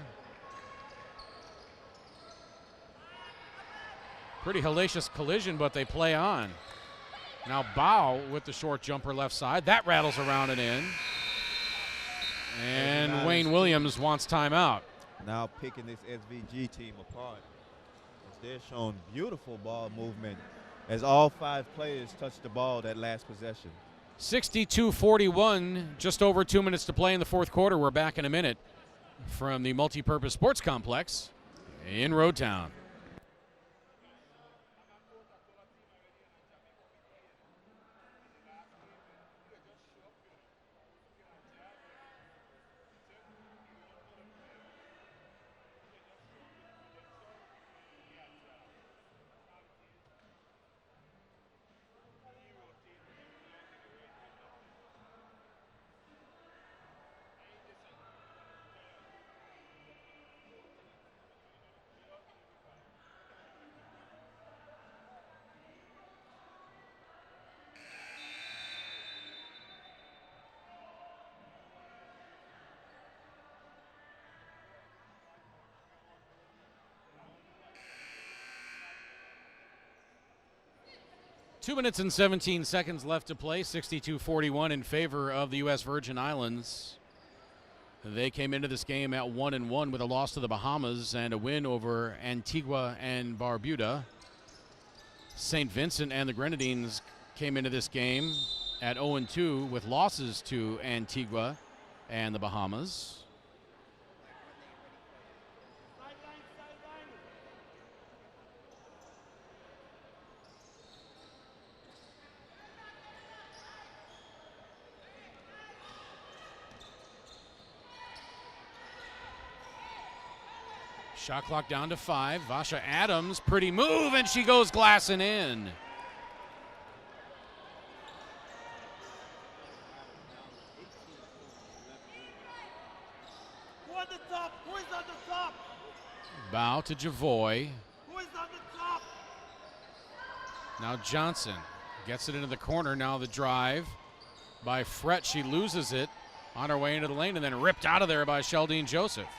Pretty hellacious collision, but they play on. Now Bow with the short jumper left side. That rattles around and in. And Wayne Williams wants timeout. Now picking this SVG team apart. As they're showing beautiful ball movement as all 5 players touch the ball that last possession. 62-41, just over 2 minutes to play in the fourth quarter. We're back in a minute from the Multipurpose Sports Complex in Roadtown. 2 minutes and 17 seconds left to play. 62-41 in favor of the U.S. Virgin Islands. They came into this game at 1-1 with a loss to the Bahamas and a win over Antigua and Barbuda. St. Vincent and the Grenadines came into this game at 0-2 with losses to Antigua and the Bahamas. Shot clock down to 5. Vasha Adams, pretty move, and she goes glassing in. Who on the top? Who is on the top? Bow to Javoy. Who is on the top? Now Johnson gets it into the corner. Now the drive by Fret. She loses it on her way into the lane and then ripped out of there by Sheldine Joseph.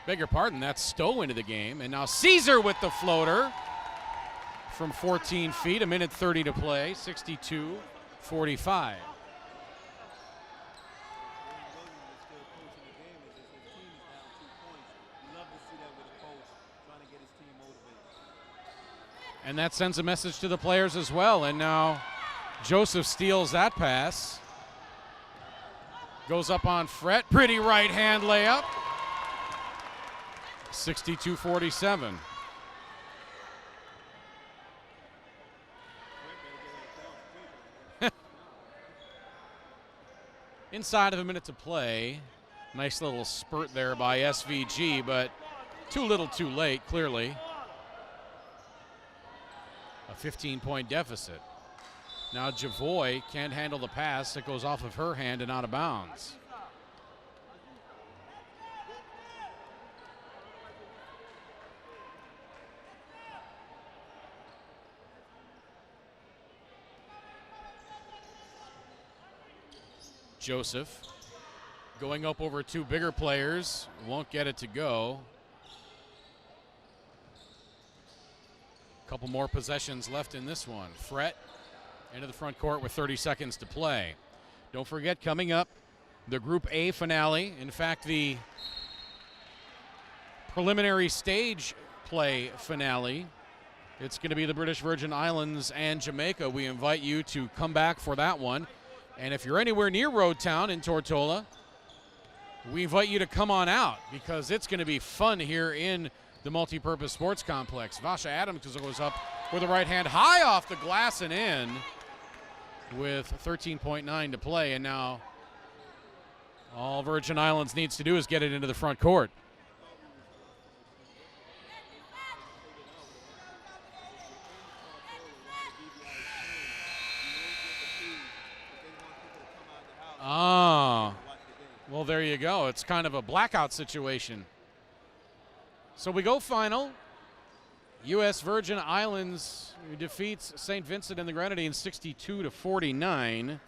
Beg your pardon, that's Stowe into the game. And now Caesar with the floater from 14 feet, 1:30 to play, 62-45. And that sends a message to the players as well. And now Joseph steals that pass. Goes up on Fret, pretty right hand layup. 62-47. Inside of a minute to play. Nice little spurt there by SVG, but too little too late, clearly. A 15-point deficit. Now Javoy can't handle the pass. It goes off of her hand and out of bounds. Joseph going up over two bigger players, won't get it to go. A couple more possessions left in this one. Fret into the front court with 30 seconds to play. Don't forget, coming up, the Group A finale. In fact, the preliminary stage play finale. It's going to be the British Virgin Islands and Jamaica. We invite you to come back for that one. And if you're anywhere near Road Town in Tortola, we invite you to come on out because it's going to be fun here in the multi-purpose sports complex. Vasha Adams goes up with the right hand high off the glass and in with 13.9 to play. And now all Virgin Islands needs to do is get it into the front court. Ah, well, there you go. It's kind of a blackout situation. So we go final. U.S. Virgin Islands defeats St. Vincent and the Grenadines 62-49.